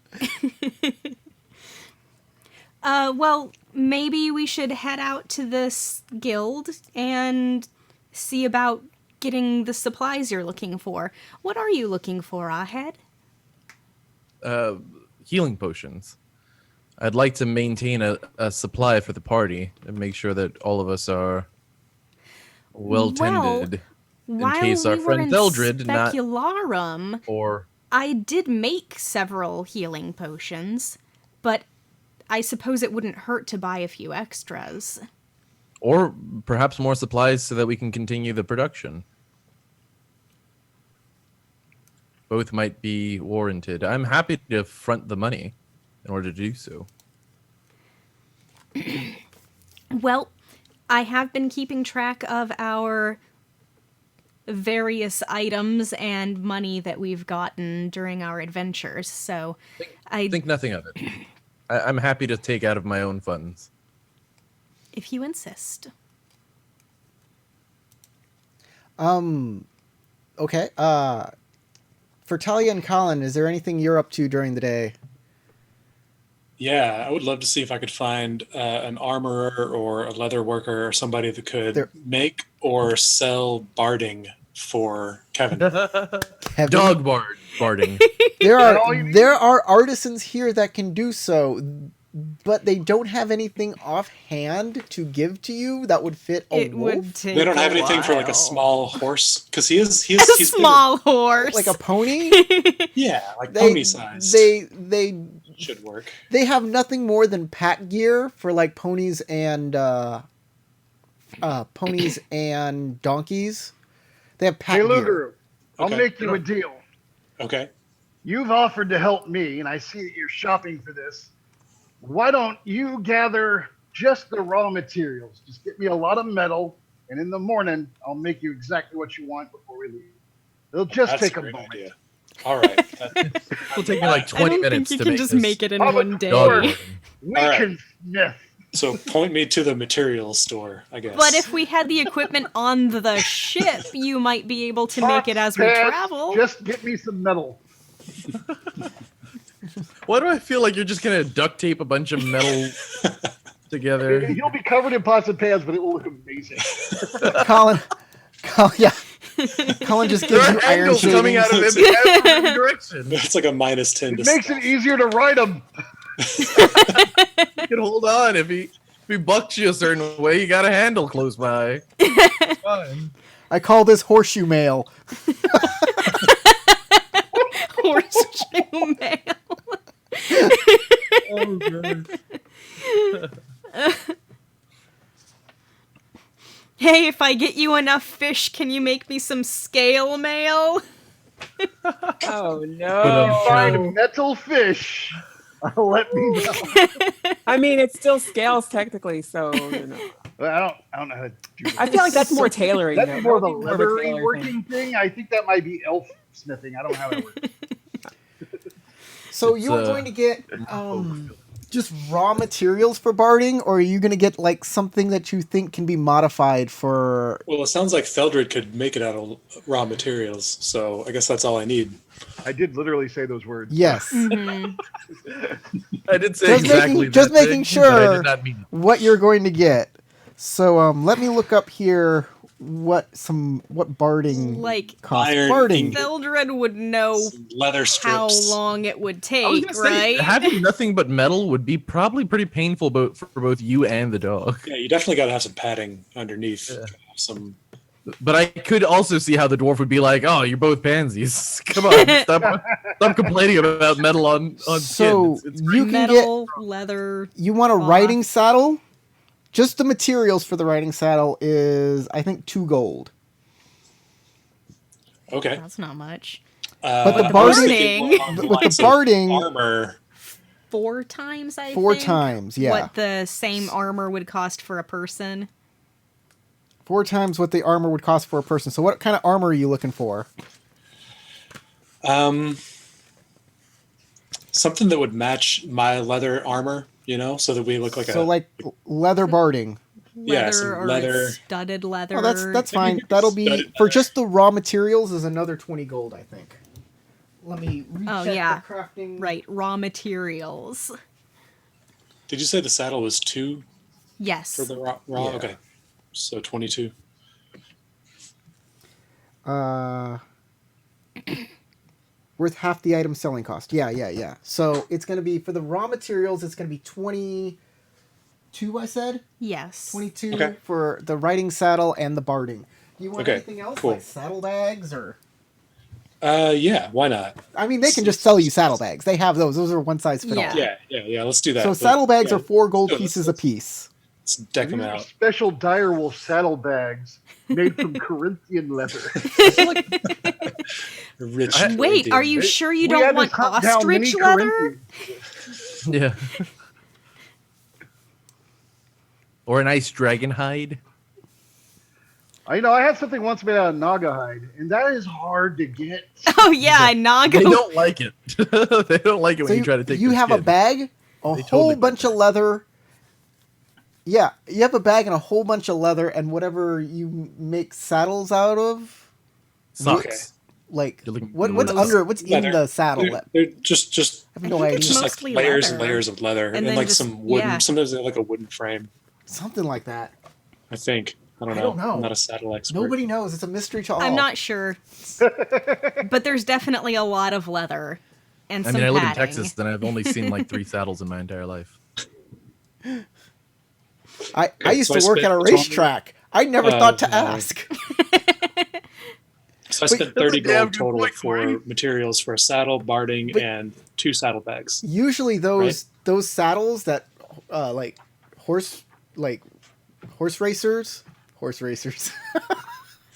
C: Well, maybe we should head out to this guild and see about getting the supplies you're looking for. What are you looking for, Ahead?
F: Healing potions. I'd like to maintain a supply for the party and make sure that all of us are well tended.
C: While
F: case our
C: we were
F: friend
C: in
F: Theldred not-
C: Specularum,
F: Or
C: I did make several healing potions, but I suppose it wouldn't hurt to buy a few extras.
F: or perhaps more supplies so that we can continue the production. Both might be warranted. I'm happy to front the money in order to do so.
C: Well, I have been keeping track of our various items and money that we've gotten during our adventures, so I
F: Think nothing of it. I'm happy to take out of my own funds.
C: if you insist.
A: Okay. For Talia and Colin, is there anything you're up to during the day?
H: Yeah, I would love to see if I could find an armorer or a leather worker or somebody that could
A: There-
H: make or sell barding for Kevin.
A: Kevin?
F: Dog barding.
A: There are artisans here that can do so, but they don't have anything offhand to give to you that would fit a
C: It
A: wolf.
C: would take
H: They don't have
C: a
H: anything for like a
C: while.
H: small horse because he's
C: A small horse.
A: Like a pony.
H: yeah, like
A: They
H: pony size
A: they
H: should work.
A: they have nothing more than pack gear for like ponies and donkeys. They have pack
E: Hey,
A: gear.
E: Luger, I'll
H: Okay.
E: make you a deal.
H: Okay.
E: You've offered to help me, and I see that you're shopping for this. Why don't you gather just the raw materials? Just get me a lot of metal, and in the morning, I'll make you exactly what you want before we leave. It'll just
H: That's
E: take
H: a
E: a
H: great
E: moment.
H: idea. All right.
F: It'll take me like
C: I
F: 20
C: don't
F: minutes
C: think you
F: to
C: can
F: make
C: just
F: this
C: make it in
E: Oh, but
C: one day.
F: dog
E: Or-
F: barding.
E: We
H: All right.
E: can sniff.
H: So point me to the materials store, I guess.
C: But if we had the equipment on the ship, you might be able to make it as we
E: Pots,
C: travel.
E: Just get me some metal.
F: Why do I feel like you're just gonna duct tape a bunch of metal together?
E: You'll be covered in pots and pans, but it will look amazing.
A: Colin, yeah. Colin just
F: There
A: gives
F: are
A: you iron
F: angles coming out of
A: shavings.
F: it in every direction.
H: it's like a -10 to
E: It makes
H: stealth.
E: it easier to ride them.
F: You can hold on if he bucks you a certain way. You got a handle close by. It's fine.
A: I call this horseshoe mail.
C: Horseshoe mail.
F: Oh god.
C: Hey, if I get you enough fish, can you make me some scale mail?
G: Oh
F: But,
G: no!
E: Find metal fish. Let me know.
G: I mean, it's still scales technically, so you know.
E: Well, I don't know how to do that.
G: I feel like that's more tailoring.
E: That's
G: though.
E: more of
G: That
E: a
G: would be more of a
E: leathery
G: tailor thing.
E: working thing. I think that might be elf smithing. I don't know how that works.
A: So
F: It's,
A: you were going to get just raw materials for barding, or are you going to get like something that you think can be modified for?
H: Well, it sounds like Theldred could make it out of raw materials, so I guess that's all I need.
E: I did literally say those words.
A: Yes.
C: Mhm.
F: I did say
A: Just
F: exactly
A: making- just
F: that thing,
A: making
F: but I
A: sure.
F: did not mean it.
A: What you're going to get. So let me look up here what barding
C: Like,
A: costs.
H: Iron
A: Barding.
H: ingot.
C: Mildred would know
H: Some leather
C: how
H: strips.
C: long it would
F: I was
C: take,
F: gonna say,
C: right?
F: having nothing but metal would be probably pretty painful for both you and the dog.
H: Yeah, you definitely got to have some padding underneath.
F: Yeah.
H: Some.
F: But I could also see how the dwarf would be like, "Oh, you're both pansies. Come on, stop complaining about metal on
A: So
F: skin. It's great."
A: you can get.
C: Metal, leather.
A: You want a
C: cloth.
A: riding saddle? Just the materials for the riding saddle is, I think, 2 gold.
H: Okay.
C: That's not much.
A: But the
H: I was
A: barding-
H: thinking along
A: But the
H: lines of
A: barding,
H: armor.
C: 4 times, I
A: 4
C: think.
A: times, yeah.
C: What the same armor would cost for a person.
A: 4 times what the armor would cost for a person. So what kind of armor are you looking for?
H: Something that would match my leather armor, you know, so that we look like
A: So
H: a.
A: like leather barding.
H: Yeah,
C: Leather
H: some
C: or
H: leather.
C: studded leather.
A: Oh, that's fine. That'll be
H: Studded
A: for
H: leather.
A: just the raw materials is another 20 gold, I think. Let me recheck
C: yeah.
A: the crafting.
C: Right, raw materials.
H: Did you say the saddle was 2
C: Yes.
H: for the raw?
A: Yeah.
H: Okay. So 22.
A: Worth half the item selling cost. Yeah. So it's going to be, for the raw materials, it's going to be 22, I said?
C: Yes.
A: 22
H: Okay.
A: for the riding saddle and the barding. Do you want
H: Okay,
A: anything else,
H: cool.
A: like saddlebags or...
H: Yeah, why not?
A: I mean, they can just sell you saddlebags. They have those. Those are one size fit all.
C: Yeah.
H: Let's do that.
A: So
H: But,
A: saddlebags
H: yeah,
A: are 4 gold
H: let's-
A: pieces
H: let's-
A: apiece.
H: Let's deck them
E: These are
H: out.
E: special direwolf saddlebags made from Corinthian leather.
H: Rich.
C: Wait, are you
E: They-
C: sure you
E: we
C: don't
E: had to
C: want
E: hunt down many
C: ostrich leather?
E: Corinthians.
F: Yeah. Or a nice dragon hide.
E: I know I had something once made out of naga hide, and that is hard to get.
C: Oh yeah, Naga.
F: They don't like it. They don't like it
A: So
F: when you try to take
A: you
F: their
A: have a
F: skin.
A: bag, a
F: They
A: whole
F: totally
A: bunch of leather. Yeah, you have a bag and a whole bunch of leather and whatever you make saddles out of.
F: Socks.
A: Like
F: You're looking-
A: what's
F: those
A: under? What's in
H: leather.
A: the saddle?
H: They're just
A: I have no
C: I think
A: idea.
C: it's
H: just
C: mostly
H: like layers
C: leather.
H: and layers of leather,
C: And
H: and,
C: then
H: like
C: just-
H: some wooden.
C: yeah.
H: Sometimes they have like a wooden frame.
A: Something like that.
H: I think. I don't
A: I
H: know.
A: don't know.
H: I'm not a saddle expert.
A: Nobody knows. It's a mystery to all.
C: I'm not sure, but there's definitely a lot of leather and
F: I
C: some
F: mean, I live in
C: padding.
F: Texas, and I've only seen like 3 saddles in my entire life.
A: I used
H: So
A: to
H: I
A: work at a
H: spent
A: racetrack. I never thought to
H: no.
A: ask.
H: So I
A: Wait,
H: spent
F: that's a
H: 30
F: damn
H: gold
F: good
H: total
F: point,
H: for
F: Corey.
H: materials for a saddle, barding,
A: But-
H: and 2 saddlebags.
A: Usually those saddles that like horse racers.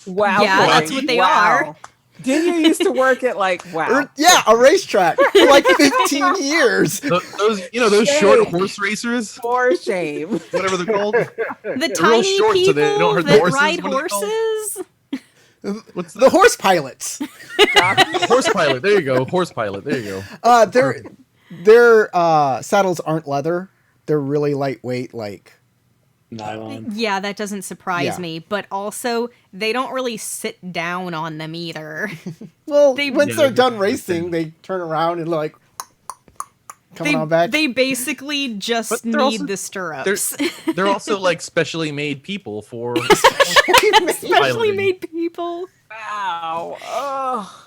G: Wow.
C: Yeah,
G: Corey.
C: that's what they
G: Wow. Didn't you used to work at like wow?
A: Yeah, a racetrack for like 15 years.
F: Those short horse racers,
G: For shame.
F: whatever they're called.
C: The
F: real
C: tiny
F: short, so
C: people
F: they don't hurt the
C: that
F: horses,
C: ride
F: what is it called?
C: horses.
F: What's
A: The horse pilots.
F: horse pilot? There you go, horse pilot. There you go.
A: Their saddles aren't leather. They're really lightweight, like
H: Nylon.
C: Yeah, that doesn't surprise
A: Yeah.
C: me. But also, they don't really sit down on them either.
A: well,
C: They-
A: once
F: Yeah,
A: they're
F: they're
A: done
F: just
A: racing, they turn around and like coming on back.
C: They basically just
F: But
C: need
F: they're also-
C: the stirrups.
F: They're also like specially made people for.
C: Specially
F: piloting.
C: made people.
G: Wow. Oh.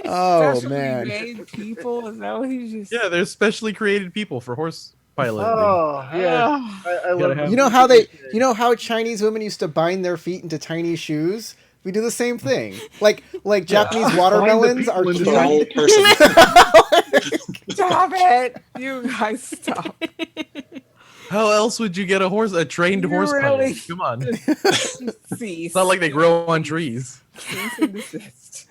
A: oh
G: Specially
A: man.
G: made people. Is that what he just?
F: Yeah, they're specially created people for horse piloting.
E: Oh yeah,
G: Oh.
E: I love
F: have-
A: You know how Chinese women used to bind their feet into tiny shoes? We do the same thing. Like Japanese watermelons are
E: people into
H: For a whole
A: cute.
H: person.
G: Stop it! You guys stop.
F: How else would you get a trained
G: You
F: horse
G: really-
F: pilot? Come on,
G: Cease.
F: it's not like they grow on trees.
G: Cease and desist.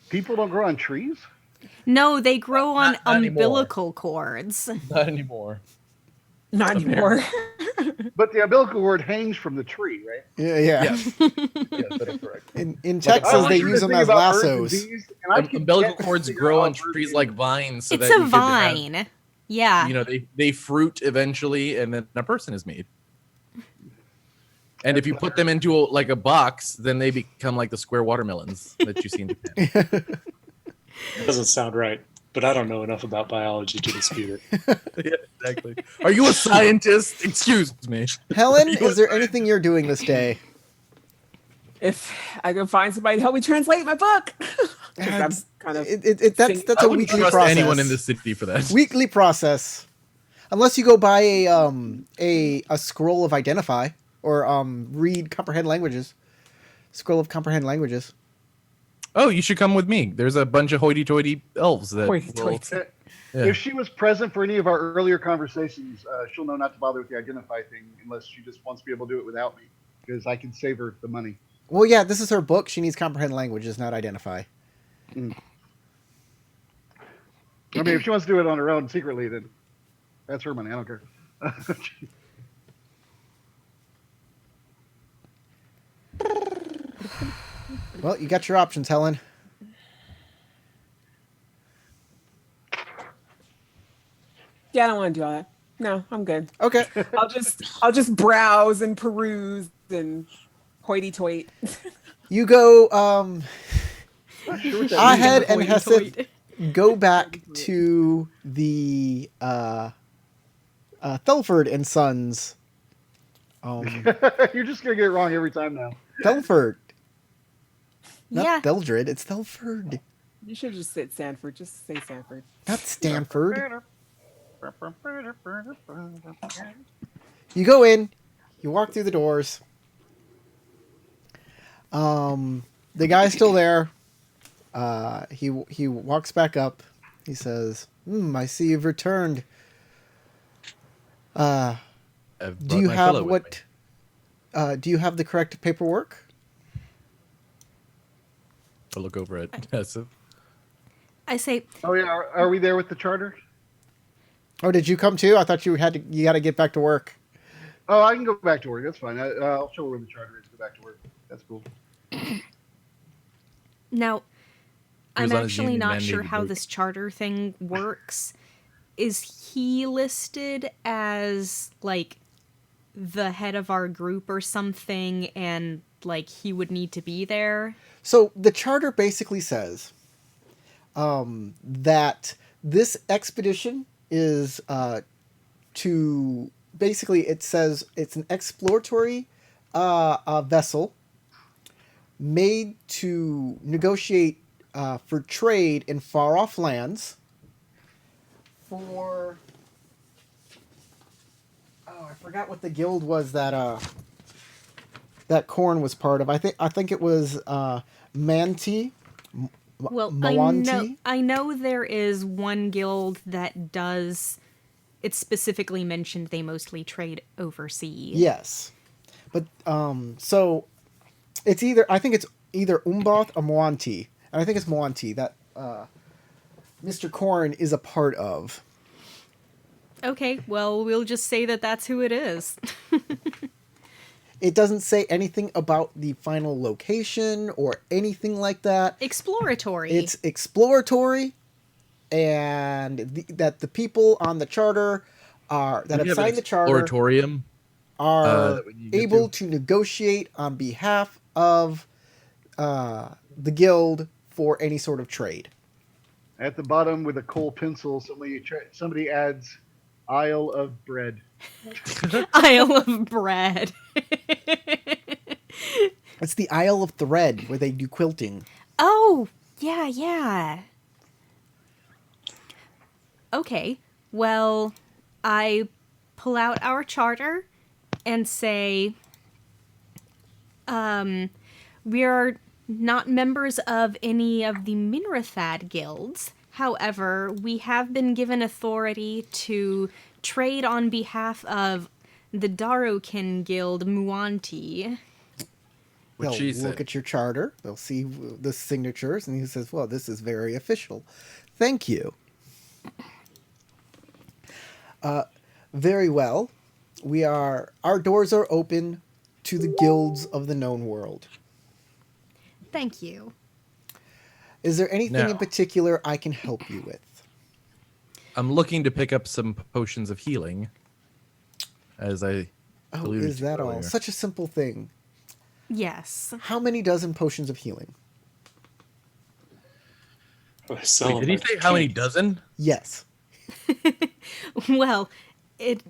E: People don't grow on trees.
C: No, they grow on
F: Not anymore.
C: umbilical cords.
F: Not anymore.
G: Not anymore.
E: But the umbilical cord hangs from the tree, right?
A: Yeah.
F: Yes, that is correct.
A: In
E: I
A: Texas,
E: want
A: they
E: you to
A: use them
E: think
A: as
E: about birds and
A: lassos.
E: bees, and I can
F: Umbilical
E: get-
F: cords
E: figure
F: grow
E: out
F: on
E: birds
F: trees
E: and
F: like
E: bees.
F: vines, so
C: It's
F: that
C: a
F: you could have,
C: vine. Yeah.
F: they fruit eventually, and then a person is made. And if you put them into a box, then they become like the square watermelons that you see in Japan.
H: Doesn't sound right, but I don't know enough about biology to dispute it.
F: Yeah, exactly. Are you a scientist? Excuse me.
A: Helen, is there anything you're doing this day?
G: If I can find somebody to help me translate my book. 'Cause I'm kind of.
A: That's
F: I
A: a
F: wouldn't
A: weekly
F: trust
A: process.
F: anyone in this city for that.
A: Weekly process, unless you go buy a scroll of identify or read comprehend languages. Scroll of comprehend languages.
F: Oh, you should come with me. There's a bunch of hoity-toity elves that
G: Hoity-toity.
F: will- Yeah.
E: If she was present for any of our earlier conversations, she'll know not to bother with the identify thing unless she just wants to be able to do it without me, because I can save her the money.
A: Well, yeah, this is her book. She needs comprehend languages, not identify.
E: I mean, if she wants to do it on her own secretly, then that's her money. I don't care.
A: Well, you got your options, Helen.
G: Yeah, I don't want to do all that. No, I'm good.
A: Okay.
G: I'll just browse and peruse and hoity-toity.
A: You go
E: Not sure what that means.
A: ahead and
C: Hoity-toity.
A: Hesed go back to the Thelford and Sons
E: You're just gonna get it wrong every time now.
A: Thelford. Not
C: Yeah.
A: Theldred, it's Thelford.
G: You should just say Sanford. Just say Sanford.
A: Not Stanford. You go in, you walk through the doors. The guy's still there. He walks back up. He says, I see you've returned.
F: I've
A: Do
F: brought
A: you
F: my
A: have
F: pillow with me.
A: do you have the correct paperwork?
F: I'll look over at Tessa.
C: I say,
E: Oh yeah, are we there with the charter?
A: Oh, did you come too? I thought you had to get back to work.
E: Oh, I can go back to work. That's fine. I'll show her where the charter is. Go back to work. That's cool.
C: now,
F: He was
C: I'm
F: on his
C: actually not
F: union
C: sure
F: mandated
C: how
F: break.
C: this charter thing works. Is he listed as, like, the head of our group or something, and, like, he would need to be there?
A: So the charter basically says that this expedition is to basically, it says it's an exploratory vessel made to negotiate for trade in far off lands for I forgot what the guild was that Corn was part of. I think it was Manti.
C: Well,
A: Mawanti?
C: I know there is one guild that does. It's specifically mentioned they mostly trade overseas.
A: Yes, but so it's either, I think it's either Umboth or Moanti, and I think it's Moanti that Mr. Corn is a part of.
C: Okay, well, we'll just say that that's who it is.
A: It doesn't say anything about the final location or anything like that.
C: Exploratory.
A: It's exploratory, and that the people on the charter that have signed the charter
F: Exploratorium.
A: are
F: that you get
A: able to negotiate on behalf of the guild for any sort of trade.
E: At the bottom with a coal pencil, somebody adds Isle of Bread.
C: Isle of Bread.
A: It's the Isle of Thread where they do quilting.
C: Oh, yeah. Okay, well, I pull out our charter and say, we are not members of any of the Minrathad guilds. However, we have been given authority to trade on behalf of the Darokin guild Muanti.
F: What
A: They'll
F: she
A: look
F: said.
A: at your charter, they'll see the signatures, and he says, well, this is very official. Thank you. Very well. Our doors are open to the guilds of the known world.
C: Thank you.
A: Is there anything
F: Now-
A: in particular I can help you with?
F: I'm looking to pick up some potions of healing. As I
A: Oh,
F: alluded
A: is
F: to
A: that all?
F: earlier.
A: Such a simple thing.
C: Yes.
A: How many dozen potions of healing?
H: I sell
F: Wait, did
H: them
F: he
H: like
F: say how many
H: candy.
F: dozen?
A: Yes.
C: Well, it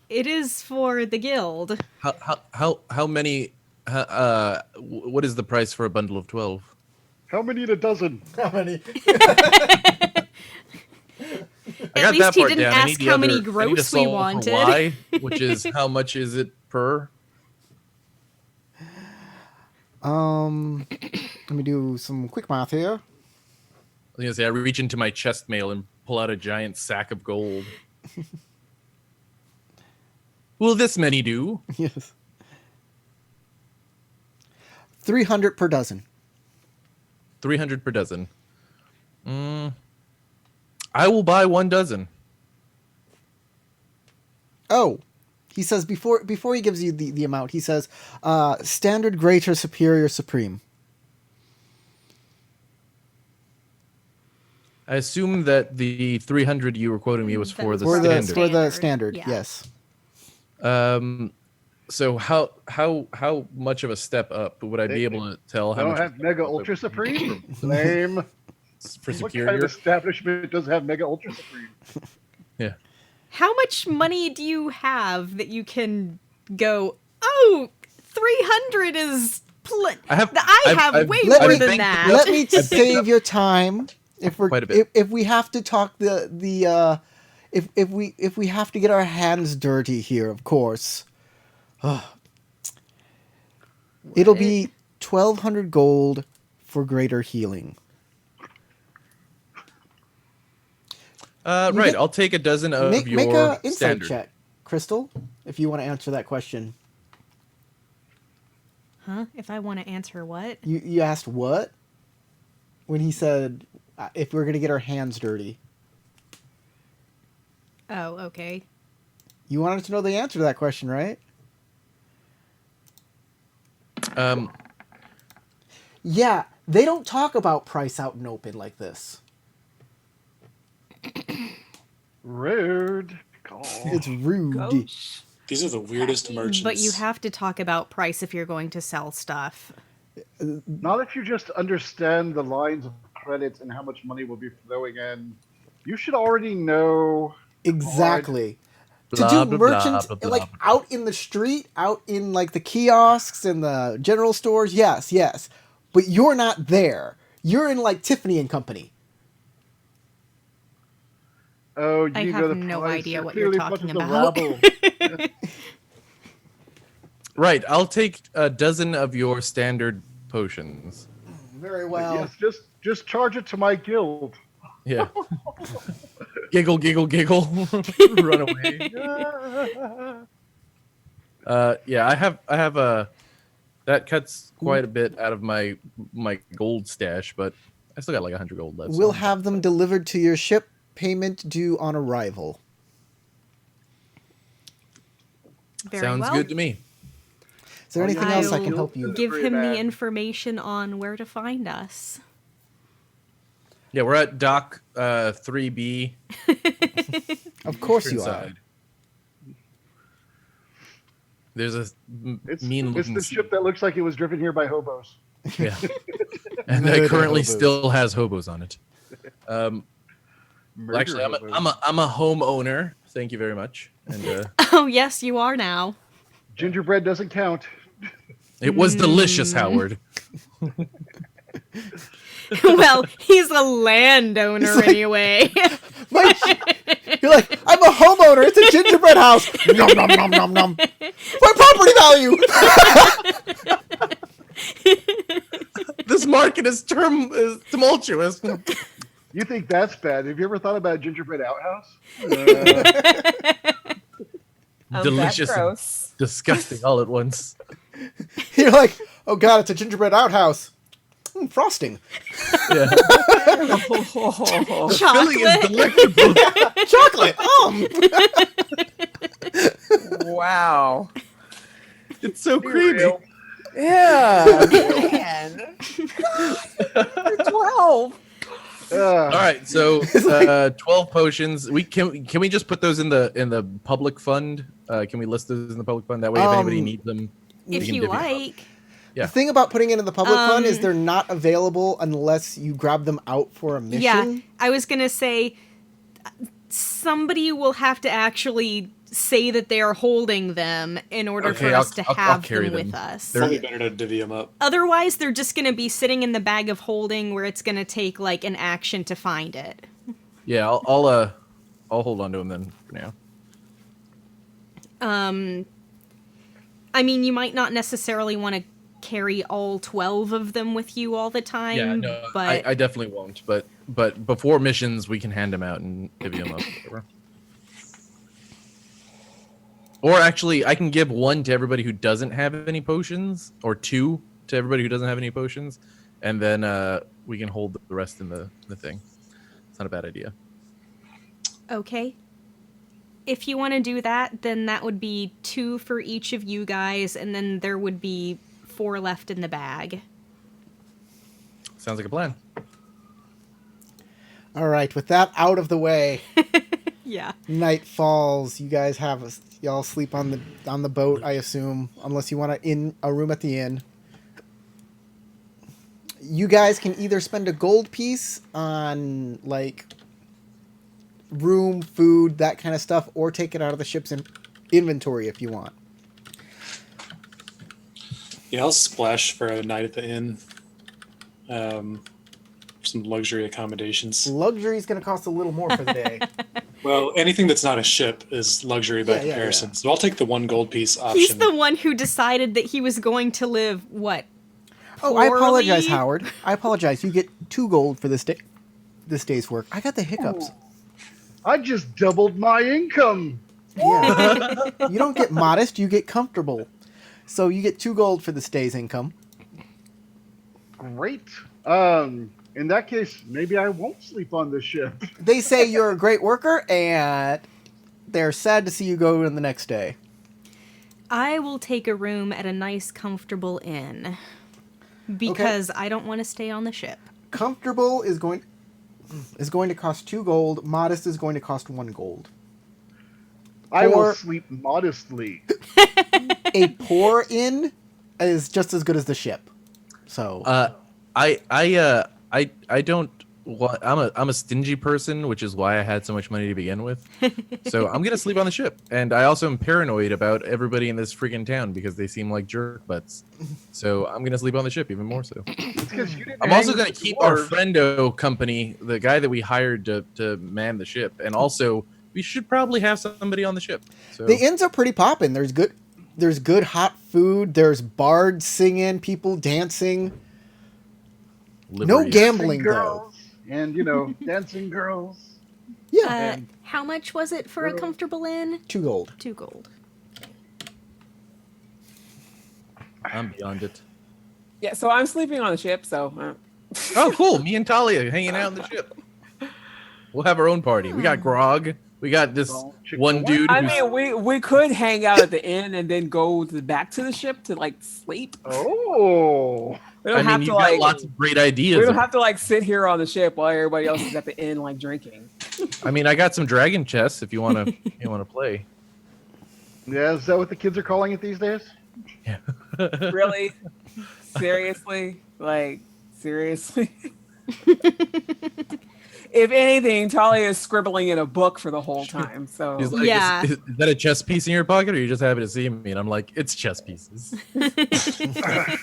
C: is for the guild.
F: How many? What is the price for a bundle of 12?
E: How many in a dozen?
A: How many?
F: I
C: At
F: got
C: least
F: that
C: he
F: part
C: didn't
F: down. I
C: ask
F: need the
C: how
F: other-
C: many
F: I need to
C: gross we
F: solve for
C: wanted.
F: Y, which is how much is it per?
A: Let me do some quick math here.
F: I was gonna say I reach into my chest mail and pull out a giant sack of gold. Will this many do?
A: Yes. 300 per dozen.
F: 300 per dozen. I will buy 1 dozen.
A: Oh, he says before he gives you the amount, he says standard, greater, superior, supreme.
F: I assume that the 300 you were quoting me was for the
A: For
F: standard.
A: for the standard,
C: Yeah.
A: yes.
F: So how much of a step up would I be able to tell how
E: Don't
F: much
E: have Mega Ultra Supreme? Lame.
F: for
E: What kind of
F: superior?
E: establishment does have Mega Ultra Supreme?
F: Yeah.
C: How much money do you have that you can go, oh, 300 is...
F: I have
C: way
A: Let
C: more
A: me-
C: than that.
A: Let me save your time. If we're
F: Quite a bit.
A: if we have to talk if we have to get our hands dirty here, of course. It'll be 1,200 gold for greater healing.
F: Right,
A: get-
F: I'll take a dozen of
A: Make
F: your
A: a insight
F: standard.
A: check, Crystal, if you want to answer that question.
C: Huh? If I want to answer what?
A: You asked what? When he said if we're gonna get our hands dirty.
C: Oh, okay.
A: You wanted to know the answer to that question, right? Yeah, they don't talk about price out in open like this.
E: Rude.
A: It's rude.
G: Gosh.
H: These are the weirdest merchants.
C: But you have to talk about price if you're going to sell stuff.
E: Not if you just understand the lines of credits and how much money will be flowing in. You should already know.
A: Exactly.
F: Blah,
A: To do
F: blah, blah,
A: merchants
F: blah, blah,
A: like
F: blah.
A: out in the street, out in like the kiosks and the general stores, yes. But you're not there. You're in like Tiffany and Company.
E: Oh, you
C: I
E: know
C: have
E: the
C: no
E: price.
C: idea what you're
E: clearly
C: talking
E: bunches of
C: about.
E: rabble.
F: Right, I'll take a dozen of your standard potions.
A: Very well.
E: Yes, just charge it to my guild.
F: Yeah. Giggle, giggle, giggle. Run away. Yeah, I have a that cuts quite a bit out of my gold stash, but I still got like 100 gold left.
A: We'll
F: so-
A: have them delivered to your ship. Payment due on arrival.
C: Very
F: Sounds
C: well.
F: good to me.
A: Is there anything else I can
C: I'll
A: help you?
C: give
E: Very
C: him the
E: bad.
C: information on where to find us.
F: Yeah, we're at dock 3B.
A: Of course you are.
F: inside. There's a
E: It's
F: mean
E: the
F: looking
E: ship that looks like it was driven here by hobos.
F: Yeah. And
A: Murder
F: that currently
A: hobos.
F: still has hobos on it. Well,
E: Murder
F: actually,
E: hobos.
F: I'm a homeowner. Thank you very much. And
C: Oh, yes, you are now.
E: Gingerbread doesn't count.
F: it was delicious, Howard.
C: Well, he's a landowner anyway.
A: You're like, I'm a homeowner. It's a gingerbread house. Nom nom nom nom nom. My property value.
F: This market is tumultuous.
E: You think that's bad? Have you ever thought about gingerbread outhouse?
F: Delicious, and
G: Gross.
F: disgusting all at once.
A: You're like, oh god, it's a gingerbread outhouse. Frosting.
F: Yeah. Filling is
C: Chocolate.
F: delectable.
A: Chocolate.
G: Wow.
F: It's so creamy.
G: Yeah. Man. You're 12.
F: All right, so 12 potions. Can we just put those in the public fund? Can we list those in the public fund? That way, if anybody needs them, we
C: If
F: can
C: you
F: divvy them up.
C: like.
F: Yeah.
A: The thing about putting it in the public fund is they're not available unless you grab them out for a mission.
C: Yeah, I was going to say somebody will have to actually say that they are holding them in order
F: Okay,
C: for us
F: I'll
C: to have
F: carry
C: them with
F: them.
C: us.
H: Probably better to divvy them up.
C: Otherwise, they're just going to be sitting in the bag of holding where it's going to take like an action to find it.
F: Yeah, I'll hold on to them then for now.
C: I mean, you might not necessarily want to carry all 12 of them with you all the time.
F: Yeah, no,
C: but
F: I definitely won't. But before missions, we can hand them out and divvy them up. Whatever. Or actually, I can give one to everybody who doesn't have any potions, or two to everybody who doesn't have any potions, and then we can hold the rest in the thing. It's not a bad idea.
C: okay. If you want to do that, then that would be 2 for each of you guys, and then there would be 4 left in the bag.
F: Sounds like a plan.
A: All right, with that out of the way,
C: Yeah.
A: night falls. You guys y'all sleep on the boat, I assume, unless you want a room at the inn. You guys can either spend a gold piece on like room, food, that kind of stuff, or take it out of the ship's inventory if you want.
H: Yeah, I'll splash for a night at the inn. Some luxury accommodations.
A: Luxury is going to cost a little more for the day.
H: Well, anything that's not a ship is luxury by
A: Yeah, yeah,
H: comparison.
A: yeah.
H: So I'll take the 1 gold piece option.
C: He's the one who decided that he was going to live, what?
A: Oh, I apologize,
C: Poorly?
A: Howard. I apologize. You get 2 gold for this day's work. I got the hiccups.
E: I just doubled my income.
A: Yeah. You don't get modest, you get comfortable. So you get 2 gold for this day's income.
E: Great. In that case, maybe I won't sleep on the ship.
A: They say you're a great worker, and they're sad to see you go in the next day.
C: I will take a room at a nice, comfortable inn. Because I don't want to stay on the ship.
A: Comfortable is going to cost 2 gold. Modest is going to cost 1 gold.
E: I will
A: Or-
E: sleep modestly.
A: A poor inn is just as good as the ship. So
F: I don't want. I'm a stingy person, which is why I had so much money to begin with. So I'm gonna sleep on the ship, and I also am paranoid about everybody in this freaking town because they seem like jerk butts. So I'm gonna sleep on the ship even more so.
E: It's 'cause you didn't
F: I'm
E: hang
F: also
E: with
F: gonna
E: the
F: keep our
E: dwarves.
F: friendo company, the guy that we hired to man the ship, and also we should probably have somebody on the ship. So
A: the inns are pretty poppin'. There's good hot food. There's bards singing, people dancing. No
F: livery.
A: gambling though.
E: girls and dancing girls.
A: Yeah,
C: How much was it for a comfortable inn?
A: 2 gold.
C: 2 gold.
F: I'm beyond it.
G: Yeah, so I'm sleeping on the ship, so
F: Oh, cool! Me and Talia hanging out on the ship. We'll have our own party. We got grog. We got this
E: Oh, chicken
F: one
E: what?
F: dude.
G: I
F: who's-
G: mean, we could hang out at the inn and then go back to the ship to like sleep.
E: Oh,
G: We don't
F: I mean,
G: have
F: you
G: to
F: got
G: like
F: lots of great ideas.
G: we don't have to like sit here on the ship while everybody else is at the inn like drinking.
F: I mean, I got some dragon chests if you want to play.
E: yeah. Is that what the kids are calling it these days?
F: Yeah.
G: Really? Seriously? Like seriously? If anything, Talia is scribbling in a book for the whole time. So
F: He's like,
C: Yeah.
F: is that a chess piece in your pocket, or are you just happy to see me? And I'm like, it's chess pieces. I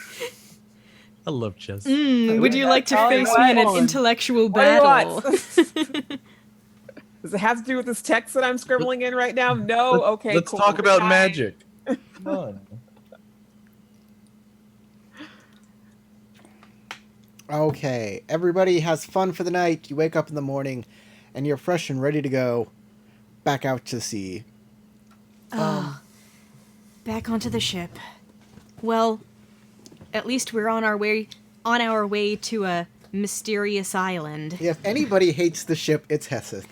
F: love chess.
C: Would you like to
G: Tell me
C: face me in an
G: what.
C: intellectual
G: What do you
C: battle?
G: want? Does it have to do with this text that I'm scribbling in right now? No. Okay.
F: Let's
G: cool.
F: talk about
G: Bye.
F: magic. Come on.
A: Okay, everybody has fun for the night. You wake up in the morning, and you're fresh and ready to go back out to sea.
C: Back onto the ship. Well, at least we're on our way to a mysterious island.
A: If anybody hates the ship, it's Heseth.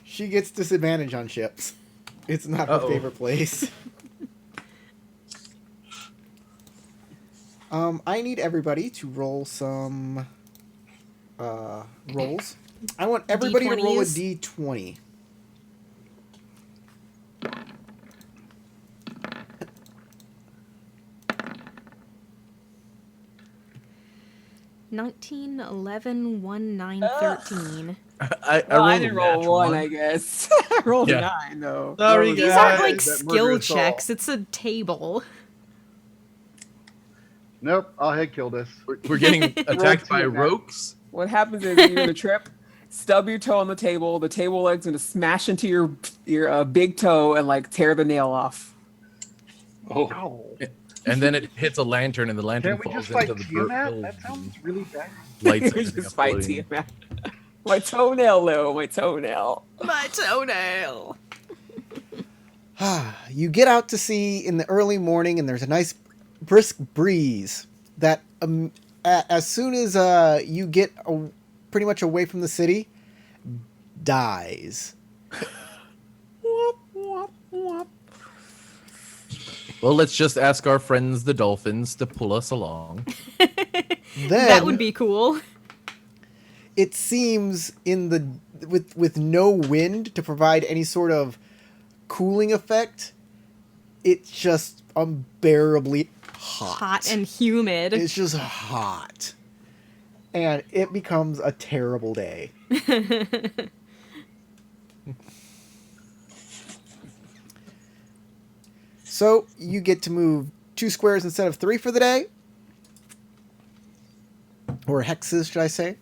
A: She gets disadvantage on ships. It's not her
F: Uh-oh.
A: favorite place. I need everybody to roll some rolls. I want everybody to roll a
C: D20s?
A: D20.
C: $19, $11, $1, $9, $13.
F: I
G: Well, I
F: rolled
G: didn't
F: a
G: roll
F: natural
G: one, I guess. I rolled
F: Yeah.
G: a 9, though.
F: Sorry,
C: These
F: guys.
C: aren't like
E: that
C: skill
E: murderous
C: checks.
E: soul.
C: It's a table.
E: Nope, I'll head kill this.
F: We're getting attacked by
E: Roll two,
F: rogues.
G: What happens is you're gonna trip, stub your toe on the table leg's gonna smash into your big toe and like tear the nail off.
H: Oh,
E: Ow.
F: And then it hits a lantern, and the lantern
E: Can't we
F: falls
E: just fight
F: into the
E: Tiamat? That sounds really bad.
F: lights.
G: You
F: everything
G: just
F: up
G: fight
F: floating.
G: Tiamat. My toenail, Lou. My toenail.
C: My toenail.
A: You get out to sea in the early morning, and there's a nice brisk breeze that as soon as you get pretty much away from the city, dies.
F: Well, let's just ask our friends the dolphins to pull us along.
A: Then
C: That would be cool.
A: it seems with no wind to provide any sort of cooling effect, it's just unbearably hot.
C: Hot and humid.
A: It's just hot. And it becomes a terrible day. So you get to move 2 squares instead of 3 for the day. Or hexes, should I say.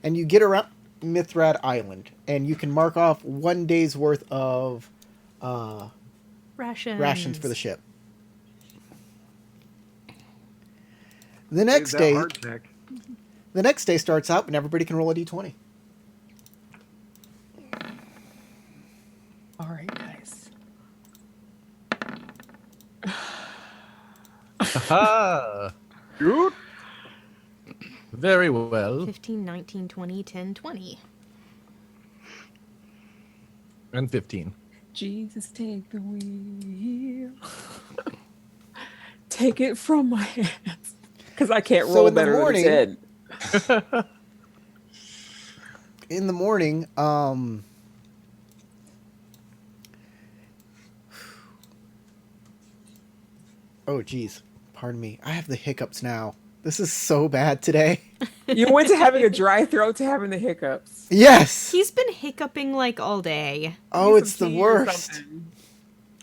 A: And you get around Mithrad Island. And you can mark off 1 day's worth of rations for the ship. The next
E: That
A: day,
E: hard tech.
A: the next day starts out and everybody can roll a d20.
G: All right, guys.
F: Aha!
E: Shoot.
F: Very well.
C: 15, 19, 20, 10, 20.
F: And 15.
G: Jesus, take the wheel. Take it from my hands. Because I can't
A: So
G: roll
A: in the
G: better
A: morning-
G: than his head.
A: In the morning, oh geez, pardon me. I have the hiccups now. This is so bad today.
G: You went to having a dry throat to having the hiccups.
A: Yes.
C: He's been hiccuping like all day.
A: Oh,
G: Get
A: it's
G: some
A: the
G: tea or
A: worst.
G: something.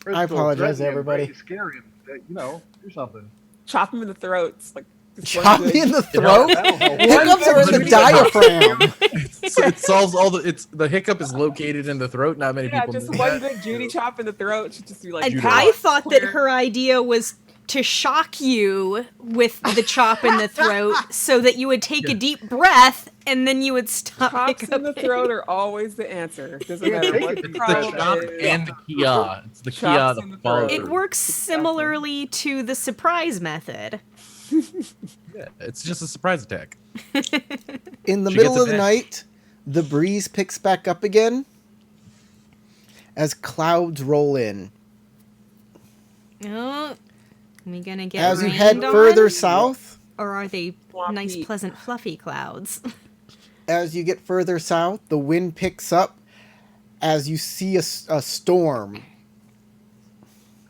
A: I apologize,
E: threaten him,
A: everybody.
E: maybe Scare him. Do something.
G: Chop him in the throats. Like, just one
A: Chop
G: good-
A: me in the throat.
E: That'll help.
A: Hiccups are in the diaphragm.
F: So it solves all the hiccup is located in the throat. Not many
G: Yeah,
F: people
G: just
F: know
G: one
F: that.
G: good Judy chop in the throat should just be like.
C: And
F: Judo.
C: I thought that
G: clear.
C: her idea was to shock you with the chop in the throat so that you would take a deep breath and then you would stop
G: Chops in the
C: hiccuping.
G: throat are always the answer. Doesn't
E: Yeah,
G: matter
E: take
G: what
E: it
G: the
E: deep
F: The
G: problem
F: shock
G: is.
F: and the kia. It's the kia
G: Chops
F: that
G: in the
F: follows.
G: throat.
C: It works similarly to the surprise method.
F: Yeah, it's just a surprise attack.
A: In the
F: She
A: middle
F: gets
A: of the
F: it back.
A: night, the breeze picks back up again as clouds roll in.
C: Oh, we gonna get
A: As you
C: rained
A: head
C: on?
A: further south,
C: Or are they
G: Floppy.
C: nice, pleasant, fluffy clouds?
A: as you get further south, the wind picks up as you see a storm.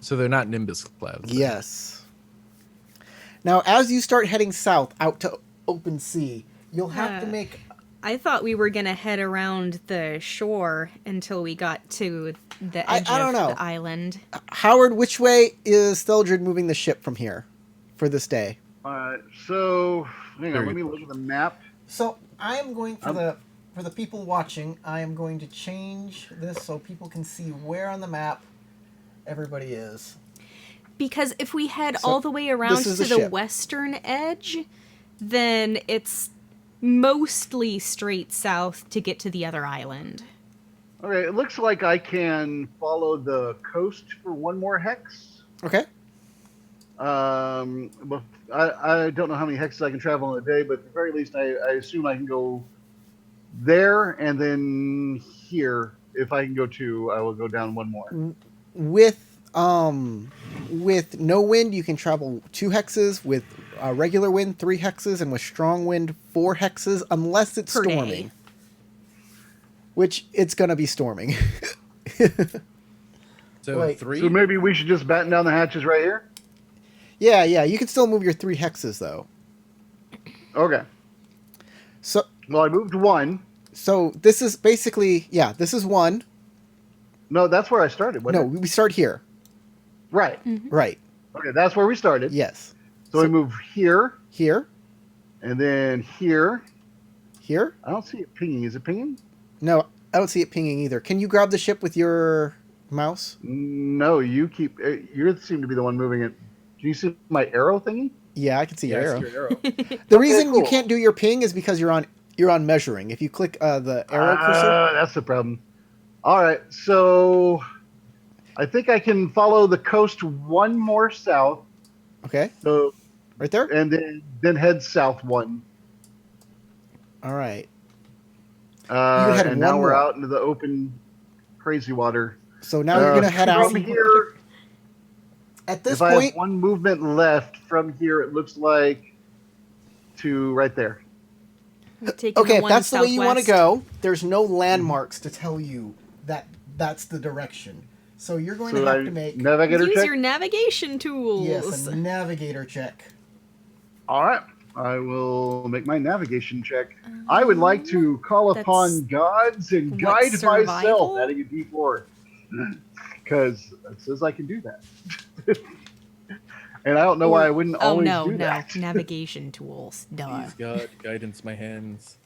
F: So they're not nimbus clouds.
A: Yes. Now, as you start heading south out to open sea, you'll have to
C: Uh,
A: make...
C: I thought we were gonna head around the shore until we got to the
A: I
C: edge
A: don't
C: of
A: know.
C: the island.
A: Howard, which way is Theldred moving the ship from here for this day?
E: So hang
F: Very
E: on, let me
F: good
E: look at the map.
A: So I am going for the people watching. I am going to change this so people can see where on the map everybody is.
C: Because if we head
A: So,
C: all the way around
A: this is
C: to
A: the
C: the
A: ship.
C: western edge, then it's mostly straight south to get to the other island.
E: Okay, it looks like I can follow the coast for one more hex.
A: Okay.
E: But I don't know how many hexes I can travel in a day, but at the very least, I assume I can go there and then here. If I can go 2, I will go down 1 more.
A: With no wind, you can travel 2 hexes. With regular wind, 3 hexes, and with strong wind, 4 hexes, unless it's
C: Per day.
A: storming. Which it's gonna be storming.
F: So
A: Wait,
F: 3.
E: So maybe we should just batten down the hatches right here.
A: yeah, you can still move your 3 hexes though.
E: Okay.
A: So
E: Well, I moved 1.
A: this is basically this is 1.
E: No, that's where I started.
A: No,
E: Wasn't it?
A: we start here.
E: Right.
A: Right.
E: Okay, that's where we started.
A: Yes.
E: So we move here,
A: Here.
E: and then here.
A: Here.
E: I don't see it pinging. Is it pinging?
A: No, I don't see it pinging either. Can you grab the ship with your mouse?
E: No, you keep. You seem to be the one moving it. Do you see my arrow thingy?
A: Yeah, I can see your
F: Yeah, I
A: arrow.
F: see your arrow.
A: The reason you
E: cool.
A: can't do your ping is because you're on measuring. If you click the arrow cursor,
E: That's the problem. All right, so I think I can follow the coast 1 more south.
A: okay,
E: So
A: right there.
E: and then head south 1.
A: All right. can head
E: And
A: 1
E: now we're
A: more.
E: out into the open, crazy water.
A: So now you're gonna head out.
E: from here.
A: At this
E: If I
A: point,
E: have 1 movement left from here, it looks like to right there.
C: We're taking
A: okay, if
C: one
A: that's the way you want to
C: southwest.
A: go, there's no landmarks to tell you that that's the direction. So you're going
E: So
A: to
E: I
A: have to make
E: navigator
C: Use
E: check.
C: your navigation tools.
A: yes a navigator check.
E: All right, I will make my navigation check. I would like to call
C: That's-
E: upon gods and
C: what,
E: guide
C: survival?
E: myself, adding a D4, because it says I can do that. And I don't know why I wouldn't
C: Oh
E: always
C: no,
E: do
C: no,
E: that.
C: navigation tools. Duh.
F: Please, God, guidance my hands.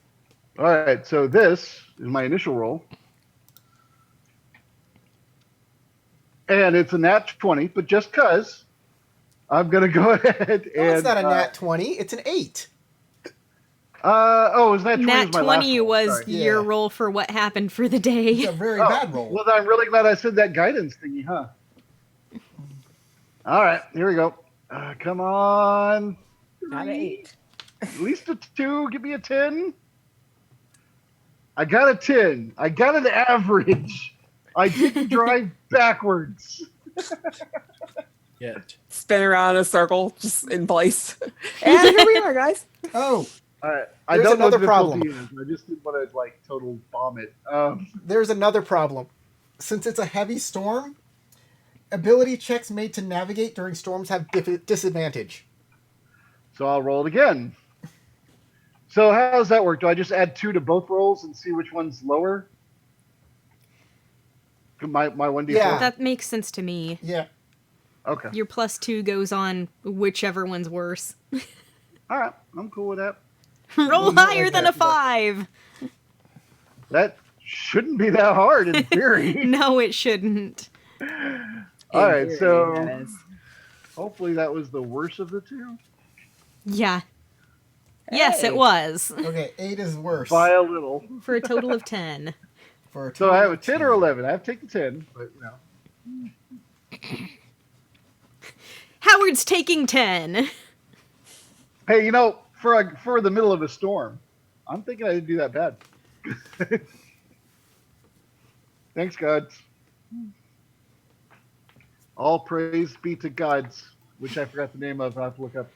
E: All right, so this is my initial roll. And it's a nat 20, but just because, I'm going to go ahead
A: No,
E: and...
A: it's not a nat 20. It's an 8.
E: Oh, is that 20
C: Nat
E: was my last
C: 20
E: roll.
C: was
E: Sorry.
C: your
A: Yeah.
C: roll for what happened for the
A: It's
C: day.
A: a very
E: Oh,
A: bad roll.
E: well, I'm really glad I said that guidance thingy, huh? All right, here we go. Come on.
G: Not an 8.
E: At least a 2. Give me a 10. I got a 10. I got an average. I didn't drive backwards.
F: Yet.
G: Spin around in a circle, just in place. And here we are, guys.
A: Oh,
E: All right. I
A: There's
E: don't know what
A: another
E: the
A: problem.
E: difficulty is. I just didn't want to like total bomb it.
A: there's another problem. Since it's a heavy storm, ability checks made to navigate during storms have disadvantage.
E: So I'll roll it again. So how does that work? Do I just add 2 to both rolls and see which one's lower? My 1d4?
A: Yeah.
C: That makes sense to me.
A: Yeah.
E: Okay.
C: Your +2 goes on whichever one's worse.
E: All right. I'm cool with that.
C: Roll
E: not
C: higher
E: like
C: than
E: that,
C: a 5.
E: That shouldn't be that hard in theory.
C: No, it shouldn't.
E: All right.
G: That
E: So
G: is.
E: hopefully that was the worst of the 2.
C: Yeah. Yes,
G: Hey.
C: it was.
A: Okay, 8 is worse.
E: By a little.
C: For a total of 10.
A: For a
E: So I have a
A: total
E: 10 or 11. I have to take the 10, but you know.
C: Howard's taking 10.
E: Hey, you know, for the middle of a storm, I'm thinking I didn't do that bad. Thanks, God. All praise be to gods, which I forgot the name of. I have to look up.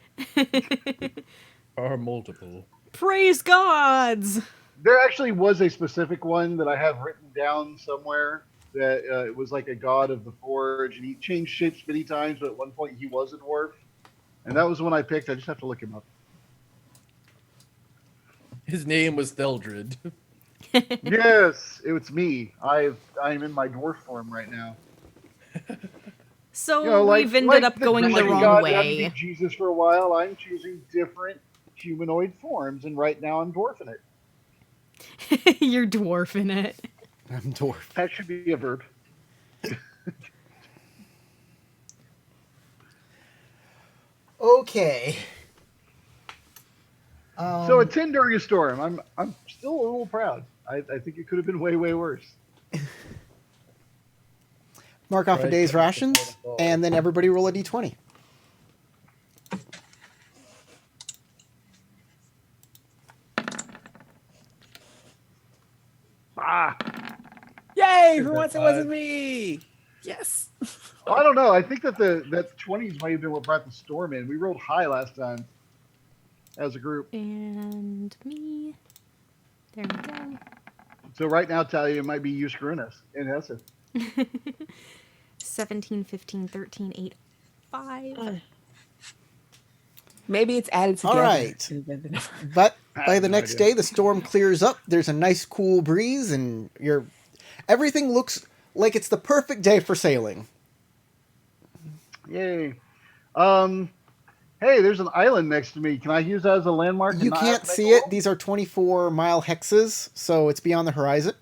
F: Are multiple.
C: Praise gods!
E: There actually was a specific one that I have written down somewhere that it was like a god of the forge, and he changed shapes many times, but at one point he was a dwarf. And that was the one I picked. I just have to look him up.
F: His name was Theldred.
E: Yes, it was me. I'm in my dwarf form right now.
C: So
E: You know,
C: we've ended up
E: the
C: going the
E: Christian
C: wrong
E: God had to be
C: way.
E: Jesus for a while. I'm choosing different humanoid forms, and right now I'm dwarfing it.
C: You're dwarfing it.
A: I'm dwarf.
E: That should be a verb.
A: Okay.
E: So a 10 during a storm. I'm still a little proud. I think it could have been way, way worse.
A: Mark off a
F: Right.
A: day's rations, and then everybody roll a d20.
E: Ah,
G: Yay! For once it wasn't me. Yes.
E: I don't know. I think that that 20s might have been what brought the storm in. We rolled high last time as a group.
C: And me. There we go.
E: So right now, Talia, it might be you screwing us. And that's it.
C: 17, 15, 13, 8, 5.
G: Maybe it's added together.
A: All right. But
E: I
A: by
E: have
A: the
E: no
A: next
E: idea.
A: day, the storm clears up. There's a nice cool breeze, and everything looks like it's the perfect day for sailing.
E: Yay. Hey, there's an island next to me. Can I use that as a landmark? and
A: You
E: not
A: can't
E: have to make
A: see
E: a
A: it.
E: roll?
A: These are 24-mile hexes, so it's beyond the horizon.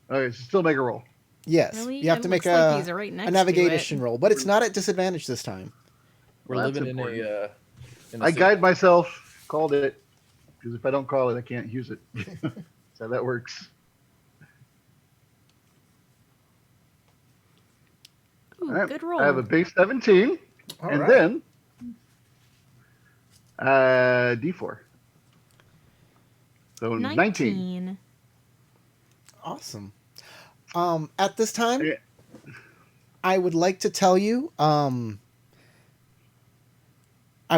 E: Okay, so still make a roll.
A: Yes,
C: Really?
A: you have
C: It
A: to make
C: looks like these are right next
A: a
C: to
A: navigation
C: it.
A: roll, but it's not at disadvantage this time.
F: We're
E: Well, that's
F: living
E: important.
F: in a
E: I
F: city.
E: guide myself. Called it. Because if I don't call it, I can't use it. That's how that works.
C: Ooh,
E: All right.
C: good roll.
E: I have a base 17.
A: All
E: and
A: right.
E: then D4. So 19.
C: 19.
A: Awesome. At this time,
E: Yeah.
A: I would like to tell you, I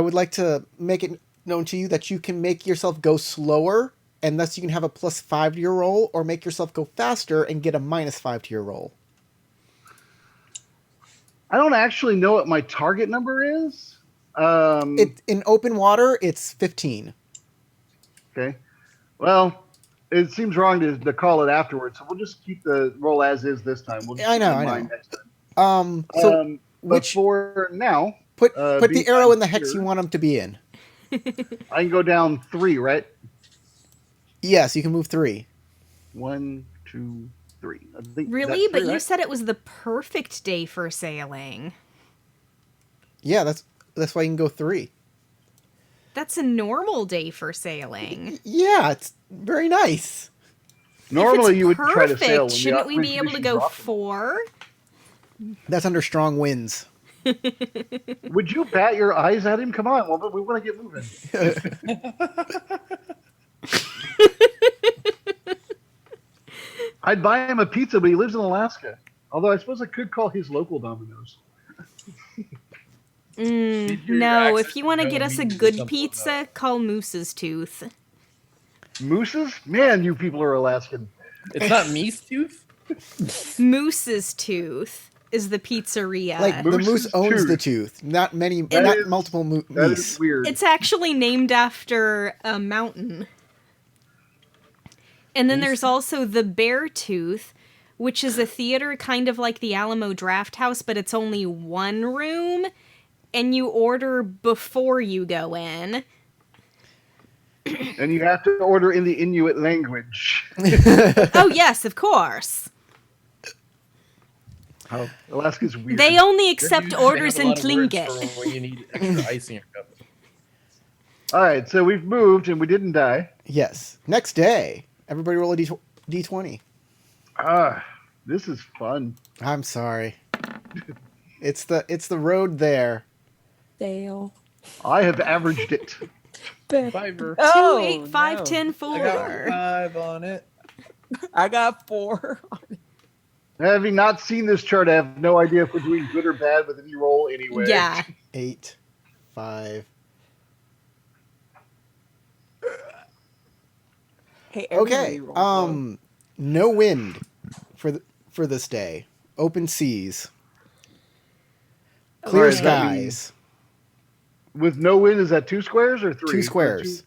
A: would like to make it known to you that you can make yourself go slower, and thus you can have a +5 to your roll, or make yourself go faster and get a -5 to your roll.
E: I don't actually know what my target number is.
A: In open water, it's 15.
E: Okay. Well, it seems wrong to call it afterwards, so we'll just keep the roll as is this time. We'll just
A: I
E: keep
A: know,
E: it in
A: I
E: mind
A: know.
E: next time.
A: So
E: But for now,
A: put
E: being
A: the arrow in the
E: I'm
A: hex
E: here,
A: you want them to be in.
E: I can go down 3, right?
A: Yes, you can move 3.
E: 1, 2, 3. I think
C: Really?
E: that's 3,
C: But you
E: right?
C: said it was the perfect day for sailing.
A: Yeah, that's why you can go 3.
C: That's a normal day for sailing.
A: Yeah, it's very nice.
E: Normally,
C: If it's
E: you would try to sail.
C: perfect,
E: When
C: shouldn't we
E: when
C: be able to
E: conditions
C: go
E: are optimal.
C: 4?
A: That's under strong winds.
E: Would you bat your eyes at him? Come on, woman. We want to get moving. I'd buy him a pizza, but he lives in Alaska. Although I suppose I could call his local Domino's.
C: No, if you want to get us a
F: meat or
C: good
F: something
C: pizza, call Moose's Tooth.
E: Mooses? Man, you people are Alaskan.
F: It's not me's tooth.
C: Moose's Tooth is the pizzeria.
A: Like the moose
E: Moose's
A: owns
E: tooth.
A: the tooth, not
E: is-
A: multiple
E: That is
A: meese.
E: weird.
C: It's actually named after a mountain. And then there's also the Bear Tooth, which is a theater kind of like the Alamo Draft House, but it's only one room, and you order before you go in.
E: And you have to order in the Inuit language.
C: Oh, yes, of course.
E: Oh, Alaska's weird.
C: They only accept
F: They
C: orders
F: have a
C: in
F: lot of words
C: Tlingit.
F: for when you need extra ice in your cup.
E: All right, so we've moved and we didn't die.
A: Yes. Next day, everybody roll a d20.
E: This is fun.
A: I'm sorry. It's the road there.
G: Dale.
E: I have averaged it.
F: Fiver.
C: 2, 8, 5,
G: no.
C: 10,
F: I
C: 4.
F: got 5 on it.
G: I got 4.
E: Having not seen this chart, I have no idea if we're doing good or bad with any roll anyway.
C: Yeah.
A: 8, 5.
G: Hey,
A: Okay.
G: everybody roll low.
A: No wind for this day. Open seas. Clear
E: Alright, that
A: skies.
E: With no wind, is that 2 squares or 3?
A: 2 squares.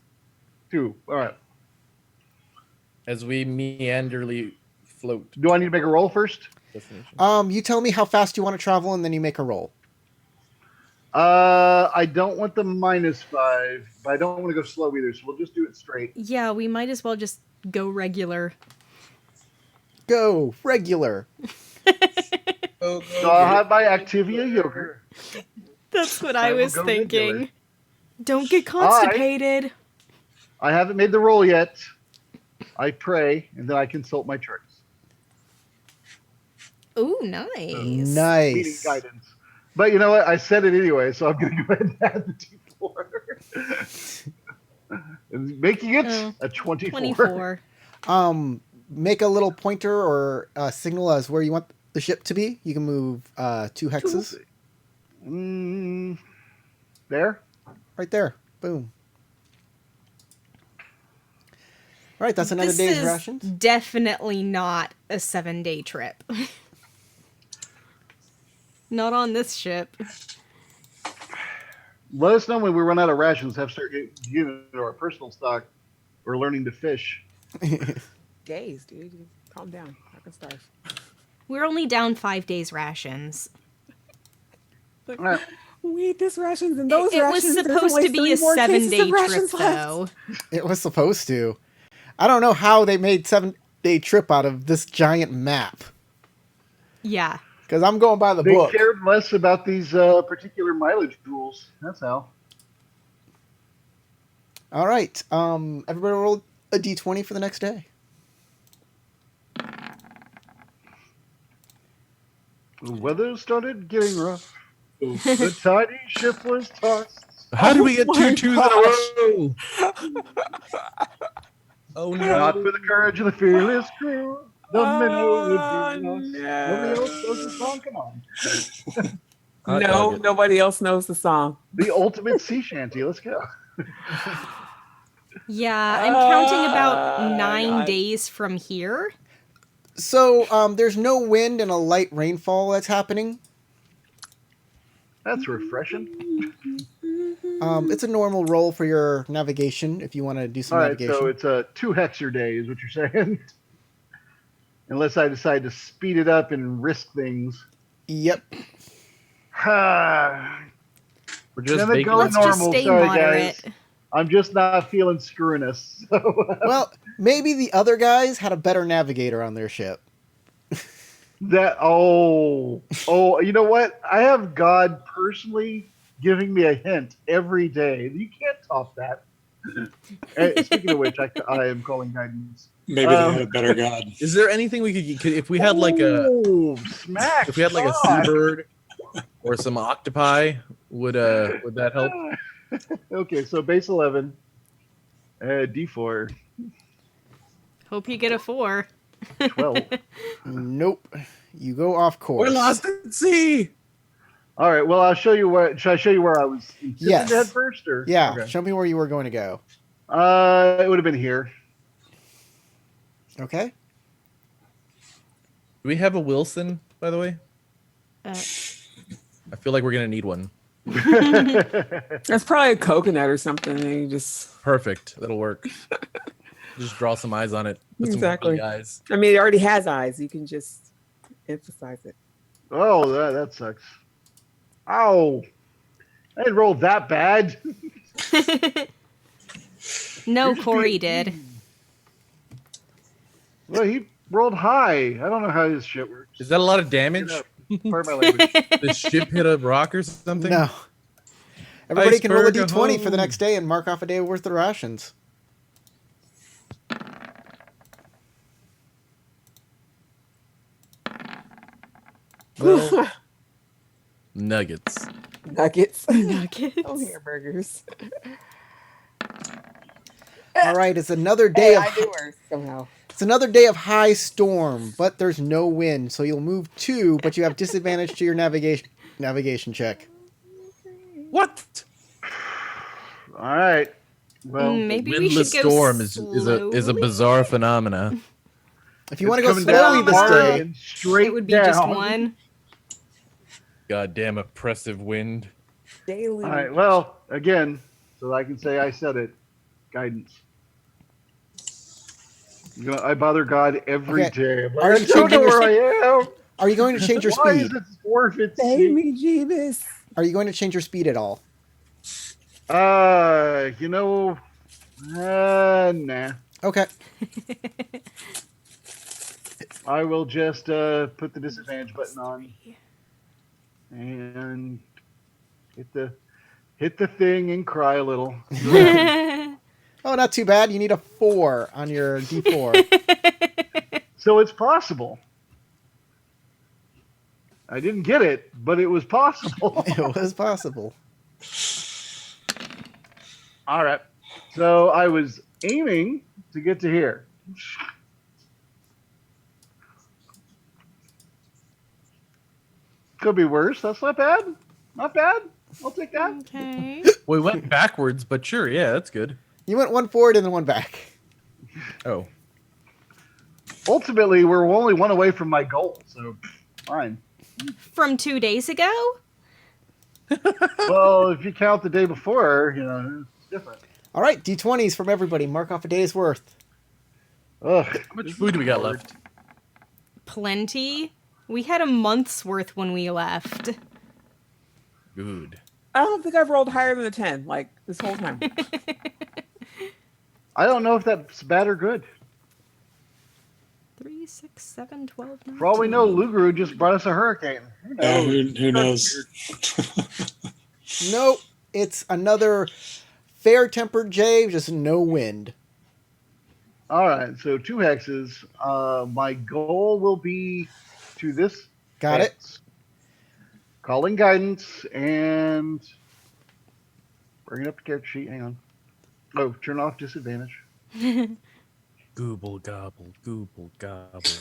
E: 2. All right.
F: As we meanderly float.
E: Do I need to make a roll first?
F: Destination.
A: You tell me how fast you want to travel, and then you make a roll.
E: I don't want the -5, but I don't want to go slow either, so we'll just do it straight.
C: Yeah, we might as well just go regular.
A: Go regular.
F: Oh,
E: So I'll have my Activia yogurt.
C: That's what
E: I
C: I
E: will
C: was
E: go
C: thinking.
E: regular.
C: Don't get constipated.
E: I haven't made the roll yet. I pray, and then I consult my charts.
C: Ooh, nice.
E: Meeting
A: Nice.
E: guidance. But you know what? I said it anyway, so I'm going to go ahead and add the D4. And making it
C: Oh,
E: a 24.
C: 24.
A: Make a little pointer or a signal as where you want the ship to be. You can move 2 hexes.
E: There?
A: Right there. Boom. All right, that's another
C: This
A: day's
C: is
A: rations.
C: definitely not a 7-day trip. Not on this ship.
E: Let us know when we run out of rations. Have to start getting into our personal stock. We're learning to fish.
G: Days, dude. You calm down. I can starve.
C: We're only down 5 days rations.
G: Like,
E: All right.
G: we eat this rations and those
C: It was
G: rations. there's
C: supposed
G: only
C: to be
G: 3
C: a
G: more cases
C: 7-day
G: of
C: trip,
G: rations left.
C: though.
A: It was supposed to. I don't know how they made 7-day trip out of this giant map.
C: Yeah.
A: Because I'm going by the
E: They
A: book.
E: cared less about these particular mileage rules. That's how.
A: All right. Everybody roll a d20 for the next day.
E: The weather started getting rough. The tiny ship was tossed.
F: How did we get
G: Oh
F: 2
G: my
F: 2s in a row? Oh no.
E: Not for the courage of the fearless crew. The minnow would
G: Oh,
E: be lost.
G: no.
E: Nobody else knows the song. Come on.
F: Hot
G: No,
F: dog it.
G: nobody else knows the song.
E: The ultimate sea shanty. Let's go.
C: Yeah, I'm counting about
G: Uh,
C: 9
G: I-
C: days from here.
A: So there's no wind and a light rainfall that's happening.
E: That's refreshing.
A: It's a normal roll for your navigation if you want to do some
E: All right,
A: navigation.
E: so it's a 2 hexer day, is what you're saying. Unless I decide to speed it up and risk things.
A: Yep.
F: We're just
E: Gonna
F: baking.
E: go
C: Let's just
E: normal.
C: stay
E: Sorry,
C: moderate.
E: guys. I'm just not feeling screwiness. So,
A: Well, maybe the other guys had a better navigator on their ship.
E: you know what? I have God personally giving me a hint every day. You can't top that. And speaking of which, I am calling guidance.
H: Maybe they had a better god.
F: Is there anything we could if we had like a
E: smack?
F: if we had like a seabird or some octopi, would that help?
E: Okay, so base 11, D4,
C: Hope you get a 4.
E: 12.
A: Nope. You go off course.
F: We're lost at sea.
E: All right. Well, I'll show you where. Should I show you where I was intending
A: Yes.
E: to head first, or
A: Yeah,
E: Okay.
A: show me where you were going to go.
E: It would have been here.
A: Okay.
F: Do we have a Wilson, by the way?
C: Uh,
F: I feel like we're gonna need one.
G: That's probably a coconut or something. And you just
F: Perfect. That'll work. Just draw some eyes on it. Put
G: Exactly.
F: some eyes.
G: I mean, it already has eyes. You can just emphasize it.
E: Oh, that sucks. Ow! I didn't roll that bad.
C: no,
E: You're just
C: Corey
E: being-
C: did.
E: Well, he rolled high. I don't know how this shit works.
F: Is that a lot of damage?
E: Pardon my language.
F: The ship hit a rock or something?
A: No. Everybody can roll a
F: Iceberg
A: d20 for the
F: ahoy.
A: next day and mark off a day worth of rations.
F: Well, nuggets.
G: Nuggets.
C: Nuggets.
G: Oh, hamburgers.
A: All right, it's another day
G: I
A: of
G: do worse somehow.
A: it's another day of high storm, but there's no wind, so you'll move 2, but you have disadvantage to your navigation check.
F: What?
E: All right. Well,
C: Maybe we
F: Windless
C: should go
F: storm is a
C: slowly?
F: bizarre phenomena.
A: If you want to
E: it's
A: go
E: coming down
A: slowly this
E: hard
A: day,
E: and straight
C: It would be
E: down.
C: just 1.
F: Goddamn oppressive wind.
G: Daily.
E: All right. Well, again, so I can say I said it. Guidance. I bother God every
A: Okay.
E: day. I'm like,
A: Are
E: I
A: you
E: don't know
A: changing your
E: where I am.
A: are you going to change your
E: Why
A: speed?
E: is it forfeit?
G: Save me, Jeebus.
A: Are you going to change your speed at all?
E: Nah.
A: Okay.
E: I will just put the disadvantage button on and hit the thing and cry a little.
A: Oh, not too bad. You need a 4 on your d4.
E: So it's possible. I didn't get it, but it was possible.
A: It was possible.
E: All right. So I was aiming to get to here. Could be worse. That's not bad. Not bad. I'll take that.
C: Okay.
F: We went backwards, but sure, yeah, that's good.
A: You went 1 forward and then 1 back.
F: Oh.
E: Ultimately, we're only one away from my goal, so fine.
C: From 2 days ago?
E: Well, if you count the day before, it's different.
A: All right, d20s from everybody. Mark off a day's worth.
E: Ugh.
F: How much food do we got left?
C: Plenty. We had a month's worth when we left.
F: Good.
G: I don't think I've rolled higher than a 10, like, this whole time.
E: I don't know if that's bad or good.
C: 3, 6, 7, 12, 19.
E: For all we know, Luguru just brought us a hurricane. Who
H: Yeah,
E: knows?
H: who knows?
A: Nope. It's another fair-tempered jay, just no wind.
E: All right, so 2 hexes. My goal will be to this.
A: Got it?
E: hex. Calling guidance and bringing up the character sheet. Hang on. Oh, turn off disadvantage.
F: Gooble gobble,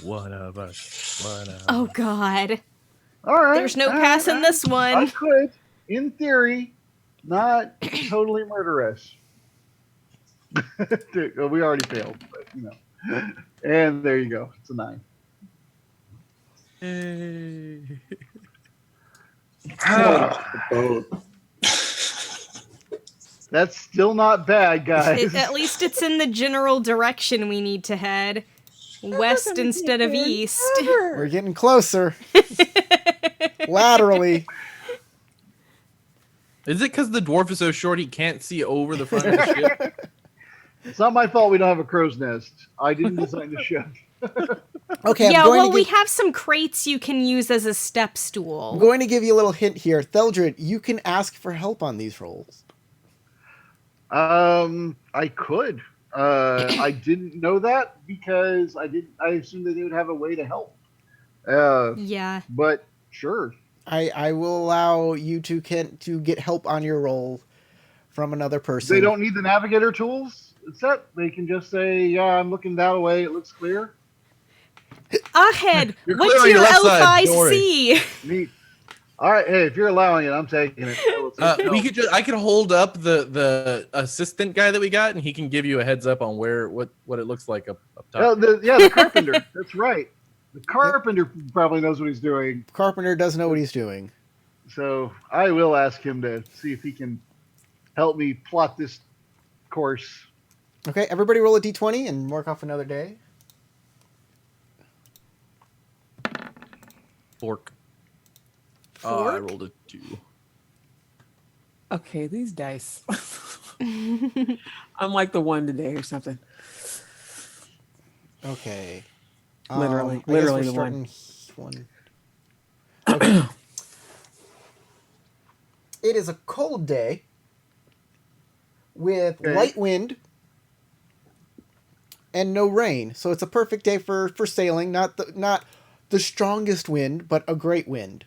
F: one of us, one of
C: Oh, God.
E: All right.
C: There's no
E: all
C: pass
E: right,
C: in this
E: I
C: one.
E: could, in theory, not totally murder us. We already failed, but And there you go. It's a 9.
F: Yay.
E: That's still not bad, guys.
C: At least it's in the general direction we need to head. West instead of east.
A: We're getting closer. Laterally.
F: Is it because the dwarf is so short he can't see over the front of the ship?
E: It's not my fault we don't have a crow's nest. I didn't design the ship.
A: Okay,
C: yeah,
A: I'm going
C: well,
A: to
C: we
A: give,
C: have some crates you can use as a step stool.
A: I'm going to give you a little hint here. Theldred, you can ask for help on these rolls.
E: I could. I didn't know that because I assumed that they would have a way to help.
C: Yeah.
E: But sure.
A: I will allow you to get help on your roll from another person.
E: They don't need the navigator tools set. They can just say, "Yeah, I'm looking that way. It looks clear."
C: Ahead,
F: You're
C: what
F: clear on
C: do
F: your left
C: elf
F: side,
C: eyes
F: don't worry.
C: see?
E: Neat. All right. Hey, if you're allowing it, I'm taking it. I will take
F: We
E: help.
F: could I could hold up the assistant guy that we got, and he can give you a heads up on what it looks like up top.
E: Oh, the carpenter. That's right. The carpenter probably knows what he's doing.
A: Carpenter does know what he's doing.
E: So I will ask him to see if he can help me plot this course.
A: Okay, everybody roll a d20 and mark off another day.
F: Fork. Oh, I
C: Fork?
F: rolled a 2.
G: Okay, these dice. I'm like the one today or something.
A: Okay.
G: Literally-
A: I guess
G: literally
A: we're
G: the
A: starting one. Okay. It is a cold day with
E: Okay.
A: light wind and no rain, so it's a perfect day for sailing. Not the strongest wind, but a great wind.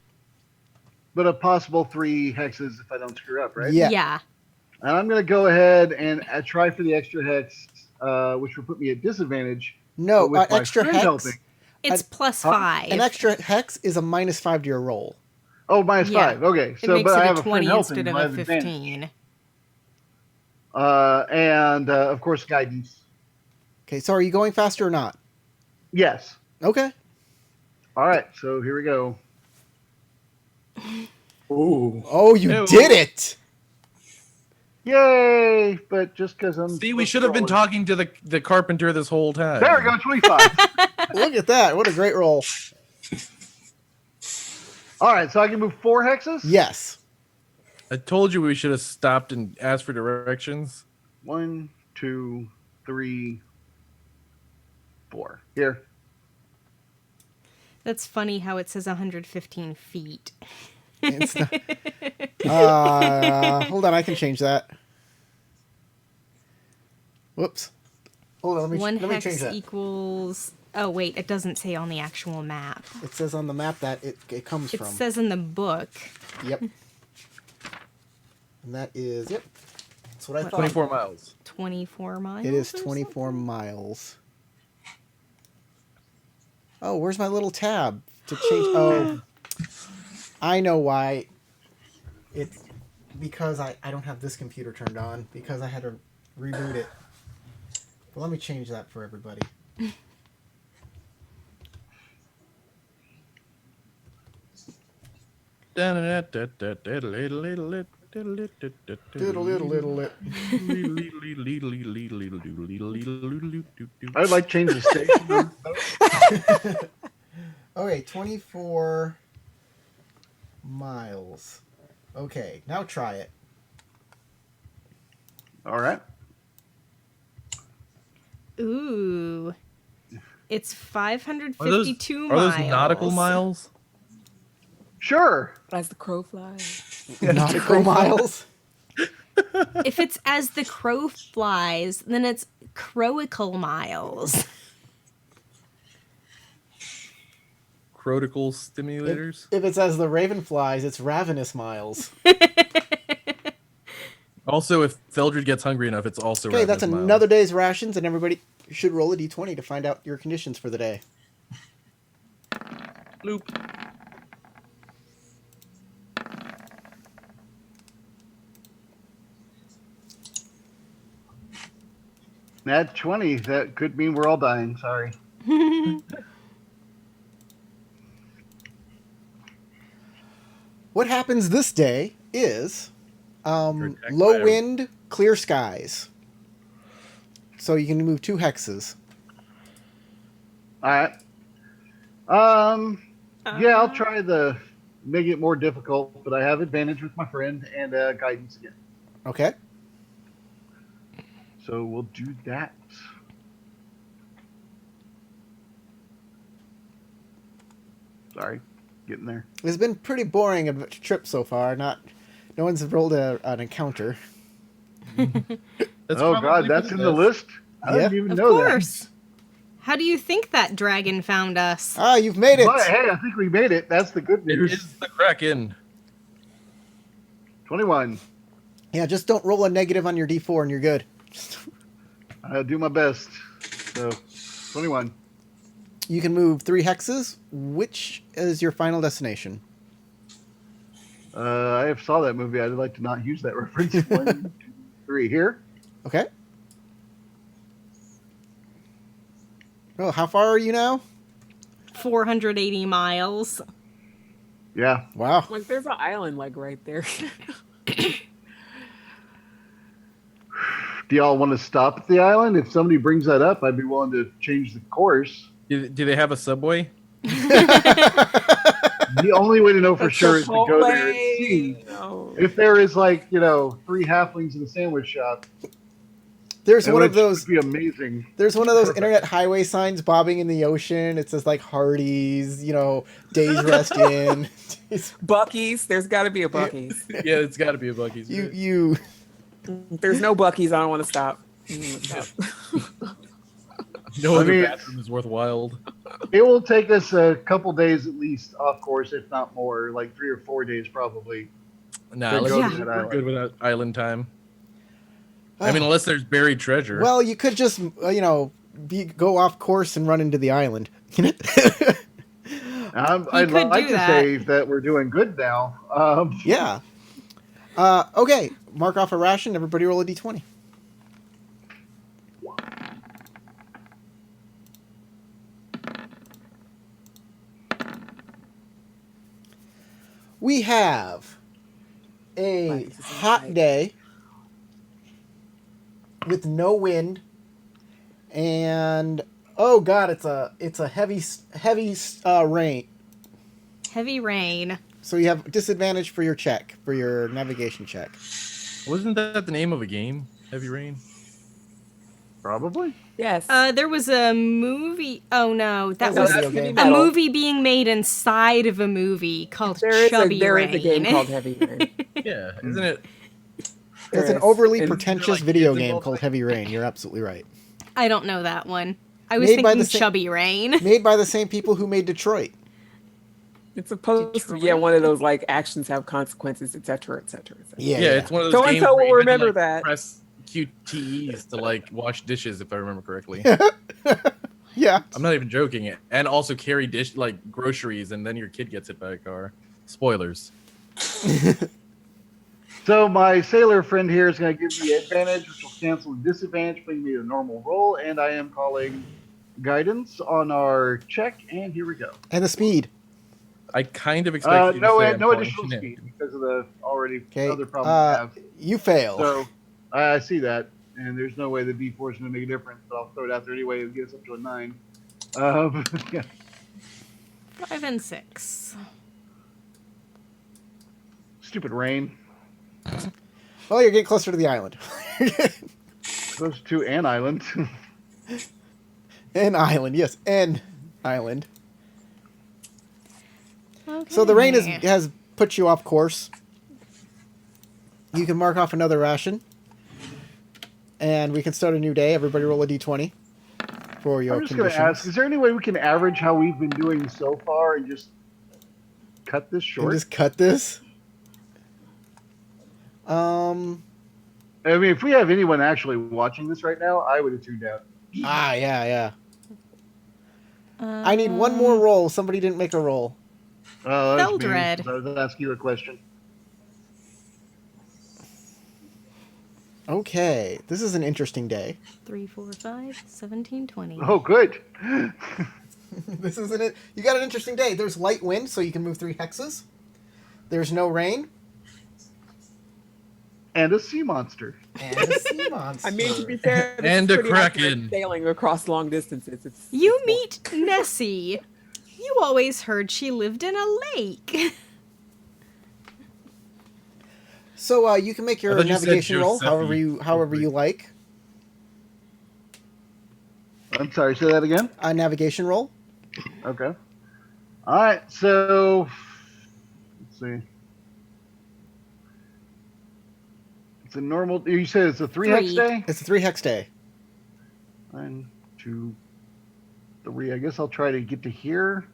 E: But a possible 3 hexes if I don't screw up, right?
A: Yeah.
C: Yeah.
E: And I'm going to go ahead and try for the extra hex, which will put me at disadvantage.
A: No,
E: but with my
A: extra
E: friend
A: hex.
E: helping.
C: It's +5.
A: An extra hex is a -5 to your roll.
E: Oh, minus
C: Yeah.
E: 5. Okay.
C: It
E: So,
C: makes
E: but
C: it
E: I
C: a
E: have a friend
C: 20
E: helping.
C: instead of
E: so I
C: a
E: have advantage.
C: 15.
E: And of course, guidance.
A: Okay, so are you going faster or not?
E: Yes.
A: Okay.
E: All right. So here we go.
H: Ooh.
A: Oh, you
F: Ew.
A: did it!
E: Yay! But just because I'm.
F: See, we should have been talking to the carpenter this whole time.
E: There we go. 25.
A: Look at that! What a great roll.
E: All right. So I can move 4 hexes?
A: Yes.
F: I told you we should have stopped and asked for directions.
E: 1, 2, 3, 4. Here.
C: That's funny how it says 115 feet.
A: It's not- hold on, I can change that. Whoops. Hold on,
C: One
A: let me change
C: hex
A: that.
C: equals... Oh, wait, it doesn't say on the actual map.
A: It says on the map that it comes
C: It
A: from.
C: says in the book.
A: Yep. And that is, yep. That's what I thought.
F: 24 miles.
C: 24 miles.
A: It is
C: or
A: 24
C: something?
A: miles. Oh, where's my little tab to change? Oh, I know why. It's because I don't have this computer turned on because I had to reboot it. But let me change that for everybody. Diddle diddle diddle it.
E: I would like to change the station.
A: Okay, 24 miles. Okay, now try it.
E: All right.
C: Ooh. It's
F: Are
C: 552
F: those
C: miles.
F: nautical miles?
E: Sure.
G: As the crow flies.
A: Nautical miles.
C: If it's as the crow flies, then it's crowical miles.
F: Crotical stimulators?
A: If it's as the raven flies, it's ravenous miles.
F: Also, if Theldred gets hungry enough, it's also
A: Okay, that's
F: ravenous miles.
A: another day's rations, and everybody should roll a d20 to find out your conditions for the day.
F: Bloop.
E: Nat 20. That could mean we're all dying. Sorry.
A: What happens this day is
F: You're attacked
A: low
F: by a-
A: wind, clear skies. So you can move 2 hexes.
E: All right. Yeah, I'll try the make it more difficult, but I have advantage with my friend and guidance again.
A: Okay.
E: So we'll do that. Sorry, getting there.
A: It's been pretty boring of a trip so far. No one's rolled an encounter.
F: That's
E: Oh
F: probably
E: God,
F: for
E: that's
F: the
E: in the
F: best.
E: list. I
A: Yeah.
E: didn't even
C: Of
E: know
C: course. How do you think that dragon found us?
A: Ah, you've made
E: that.
A: it.
E: But hey, I think we made it. That's the good
F: It
E: news.
F: is the Kraken.
E: 21.
A: Yeah, just don't roll a negative on your D4 and you're good.
E: I'll do my best. So, 21.
A: You can move 3 hexes. Which is your final destination?
E: I have saw that movie. I'd like to not use that reference. 1, 2, 3. Here.
A: Okay. Oh, how far are you now?
C: 480 miles.
E: Yeah.
A: Wow.
G: Like there's an island like right there.
E: Do y'all want to stop at the island? If somebody brings that up, I'd be willing to change the course.
F: Do they have a subway?
E: The only way to know for
G: A
E: sure is to go there and
G: Chipotle.
E: see.
G: No.
E: If there is 3 halflings in a sandwich shop,
A: There's one of
E: which
A: those.
E: would be amazing.
A: There's one of those
E: Perfect.
A: internet highway signs bobbing in the ocean. It says like Hardee's, Days Rest Inn.
G: Bucky's. There's got to be a Bucky's.
F: Yeah, it's got to be a Bucky's.
A: you.
G: If there's no Bucky's, I don't want to stop.
F: No
E: I
F: other
E: mean,
F: bathroom is worthwhile.
E: It will take us a couple days at least off course, if not more, like 3 or 4 days probably.
F: Nah,
E: to
F: let's
E: go
C: Yeah.
E: to that
F: we're
E: island.
F: good without island time. I mean, unless there's buried treasure.
A: Well, you could just go off course and run into the island.
E: I'd
C: could
E: like
C: do
E: to
C: that.
E: say that we're doing good now.
A: Yeah. Okay. Mark off a ration. Everybody roll a d20. We have a hot day with no wind, and oh god, it's a heavy rain.
C: Heavy rain.
A: So you have disadvantage for your navigation check.
F: Wasn't that the name of a game? Heavy Rain?
E: Probably.
G: Yes.
C: There was a movie. Oh no, that
A: No,
C: was
A: that's
C: a
A: video game.
G: Metal.
C: movie being made inside of a movie called
G: there is
C: Chubby
G: there
C: Rain.
G: is a game called Heavy Rain.
F: Yeah, isn't it?
A: It's an
G: Yes.
A: overly
G: And-
A: pretentious
F: like
A: video
F: kids
A: game
F: involved?
A: called Heavy Rain. You're absolutely right.
C: I don't know that one. I was
A: Made by
C: thinking
A: the same-
C: Chubby Rain.
A: Made by the same people who made Detroit.
G: It's supposed to be
C: Detroit.
G: one of those like actions have consequences, etc., etc., etc.
A: Yeah,
F: Yeah, it's one of those
G: So-and-so
F: games where
G: will
F: you had to,
G: remember
F: like,
G: that.
F: Press QTEs to wash dishes, if I remember correctly.
A: Yeah.
F: I'm not even joking. And also carry groceries, and then your kid gets hit by a car. Spoilers.
E: So my sailor friend here is going to give me advantage, which will cancel the disadvantage, bring me a normal roll, and I am calling guidance on our check, and here we go.
A: And the speed.
F: I kind of expect you to
E: No
F: say I'm
E: no
F: calling
E: additional
F: shenanigans.
E: speed because of the already
A: Okay.
E: other problems I have.
A: You fail.
E: So I see that, and there's no way the D4 is going to make a difference, but I'll throw it out there anyway and get us up to a 9. Yeah.
C: 5 and 6.
E: Stupid rain.
A: Well, you're getting closer to the island.
E: Close to an island.
A: An island, yes, an island.
C: Okay.
A: So the rain has put you off course. You can mark off another ration. And we can start a new day. Everybody roll a d20 for your
E: I'm just going to
A: conditions.
E: ask, is there any way we can average how we've been doing so far and just cut this
A: And
E: short?
A: just cut this.
E: I mean, if we have anyone actually watching this right now, I would have tuned out.
A: Yeah. I need one more roll. Somebody didn't make a roll.
E: Oh, that's me.
C: Eldred.
E: I was asking you a question.
A: Okay, this is an interesting day.
C: 3, 4, 5, 17, 20.
E: Oh, good.
A: This isn't it. You got an interesting day. There's light wind, so you can move 3 hexes. There's no rain.
E: And a sea monster.
A: And a sea monster.
G: I mean, to be fair, this
F: And
G: is
F: a
G: pretty accurate
F: kraken.
G: sailing across long distances. It's
C: You meet Nessie. You always heard she lived in a lake.
A: So you can make your
F: thought you said
A: navigation roll
F: Giuseppe.
A: however you like.
E: I'm sorry, say that again?
A: A navigation roll.
E: Okay. All right, so let's see. It's a normal. You said it's a 3 hex
C: 3.
E: day?
A: It's a 3 hex day.
E: 1, 2, 3. I guess I'll try to get to here.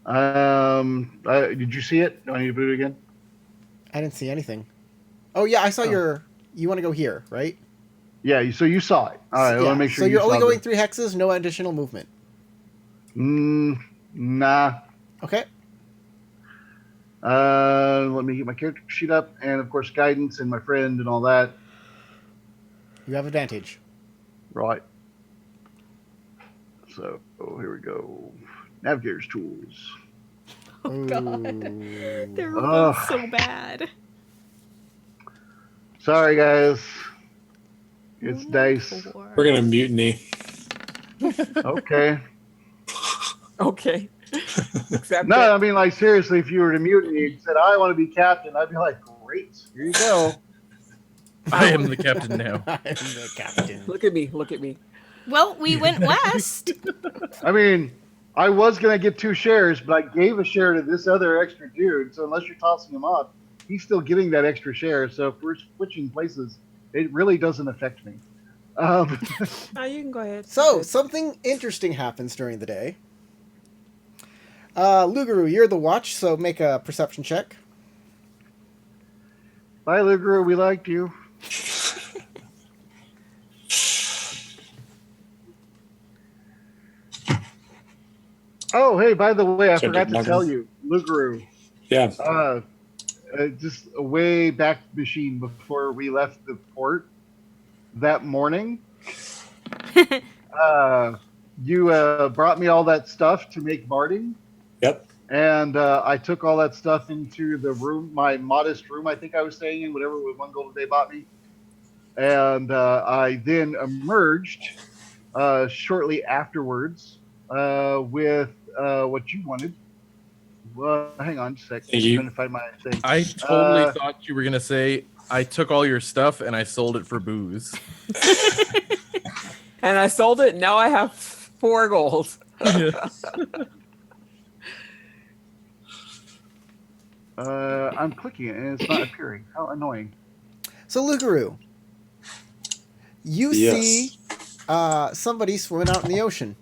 E: Did you see it? Do I need to put it again?
A: I didn't see anything. Oh yeah, I saw your. You want to go here, right?
E: Yeah. So you saw it. All right. I
A: Yeah.
E: want to make sure.
A: So you're
E: you
A: only
E: saw
A: going 3 hexes, no additional movement.
E: Nah.
A: Okay.
E: Let me get my character sheet up, and of course guidance and my friend and all that.
A: You have advantage.
E: Right. So here we go. Navigator's tools.
C: Oh god.
A: Ooh.
C: They're both so bad.
E: Sorry, guys. It's dice.
H: We're gonna mutiny.
E: Okay.
G: Okay. Accept
E: No,
G: it.
E: I mean, like, seriously, if you were to mutiny and said, I want to be captain, I'd be like, great, here you go.
F: I am the captain now.
A: I am the captain.
G: Look at me. Look at me.
C: Well, we went west.
E: I mean, I was going to get 2 shares, but I gave a share to this other extra dude, so unless you're tossing him off, he's still getting that extra share, so if we're switching places, it really doesn't affect me.
G: Oh, you can go ahead.
A: So something interesting happens during the day. Luguru, you're the watch, so make a perception check.
E: Bye, Luguru, we liked you. Oh, hey, by the way, I
H: So
E: forgot
H: did
E: to
H: Nuggets.
E: tell you, Luguru,
H: Yeah.
E: just a way back machine before we left the port that morning, you brought me all that stuff to make barding,
H: Yep.
E: and I took all that stuff into the room, my modest room I think I was staying in, whatever 1 gold a day bought me, and I then emerged shortly afterwards with what you wanted. Hang on just a sec.
H: Thank you.
E: I'm trying to find my thing.
F: I totally thought you were gonna say I took all your stuff and I sold it for booze.
G: And I sold it. Now I have 4 gold.
E: I'm clicking it and it's not appearing. How annoying.
A: So Luguru, you
H: Yes.
A: see somebody swimming out in the ocean.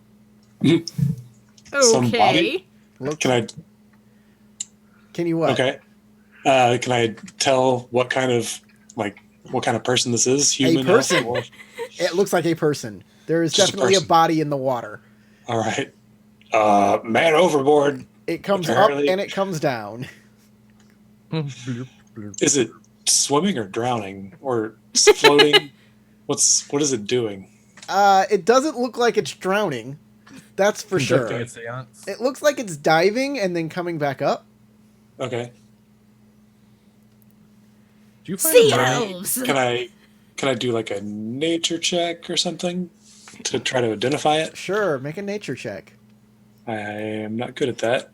C: Okay.
A: Look,
H: Can
A: can you what?
H: Okay. Can I tell what kind of person this is? Human?
A: person.
H: Or-
A: It looks like a person. There is
H: Just a
A: definitely a
H: person.
A: body in the water.
H: All right. Man overboard.
A: It comes
H: Apparently-
A: up and it comes down.
H: Is it swimming or drowning or floating? What is it doing?
A: It doesn't look like it's drowning. That's for
F: Conducting
A: sure.
F: a seance.
A: It looks like it's diving and then coming back up.
H: Okay.
F: Do you find
C: Sea
F: a mermaid?
C: elves.
H: Can I do like a nature check or something to try to identify it?
A: Sure, make a nature check.
H: I am not good at that.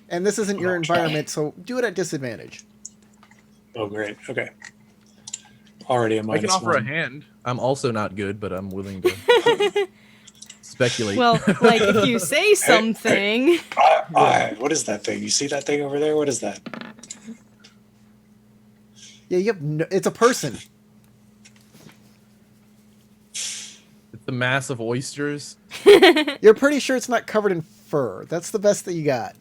A: And this isn't your
H: I'll try.
A: environment, so do it at disadvantage.
H: Oh, great. Okay. Already a
F: I
H: minus
F: can offer
H: 1.
F: a hand. I'm also not good, but I'm willing to speculate.
C: Well, like if you say something.
H: What is that thing? You see that thing over there? What is that?
A: Yeah, you have it's a person.
F: It's the mass of oysters.
A: You're pretty sure it's not covered in fur. That's the best that you got.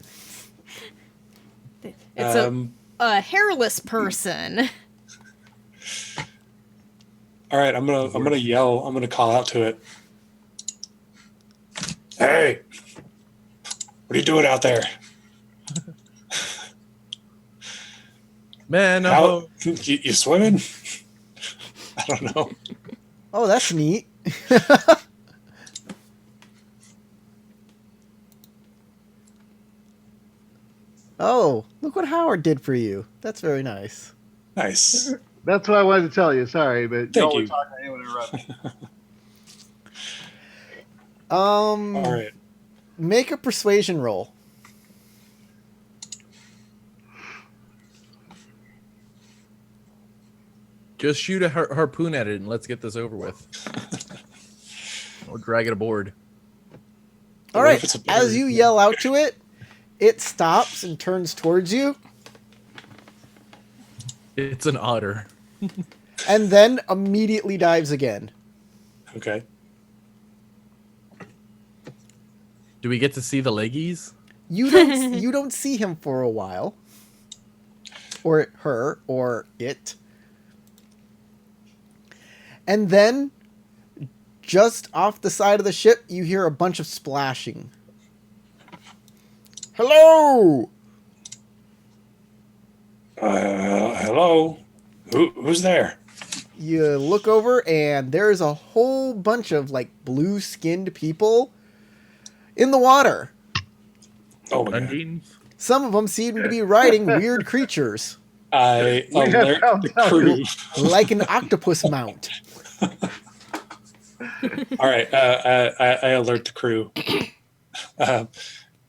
C: It's a hairless person.
H: All right, I'm gonna yell. I'm gonna call out to it. Hey, what are you doing out there?
F: Man,
H: How, you swimming? I don't know.
A: Oh, that's neat. Oh, look what Howard did for you. That's very nice.
H: Nice.
E: That's what I wanted to tell you. Sorry, but
H: Thank
E: y'all were
H: you.
E: talking. Anyone interrupt me.
H: All right.
A: Make a persuasion roll.
F: Just shoot a harpoon at it and let's get this over with. Or drag it aboard.
A: All
H: What if
A: right.
H: it's a
A: As
H: bird?
A: you yell out to it, it stops and turns towards you,
F: It's an otter.
A: and then immediately dives again.
H: Okay.
F: Do we get to see the leggies?
A: You don't see him for a while, or her, or it, and then just off the side of the ship, you hear a bunch of splashing. Hello.
H: Hello. Who's there?
A: You look over, and there's a whole bunch of like blue-skinned people in the water.
H: Oh my god.
F: Undines?
A: Some of them seem to be riding weird creatures,
H: I
E: We have
H: alert
E: found
H: the
E: out.
H: crew.
A: like an octopus mount.
H: All right. I alert the crew.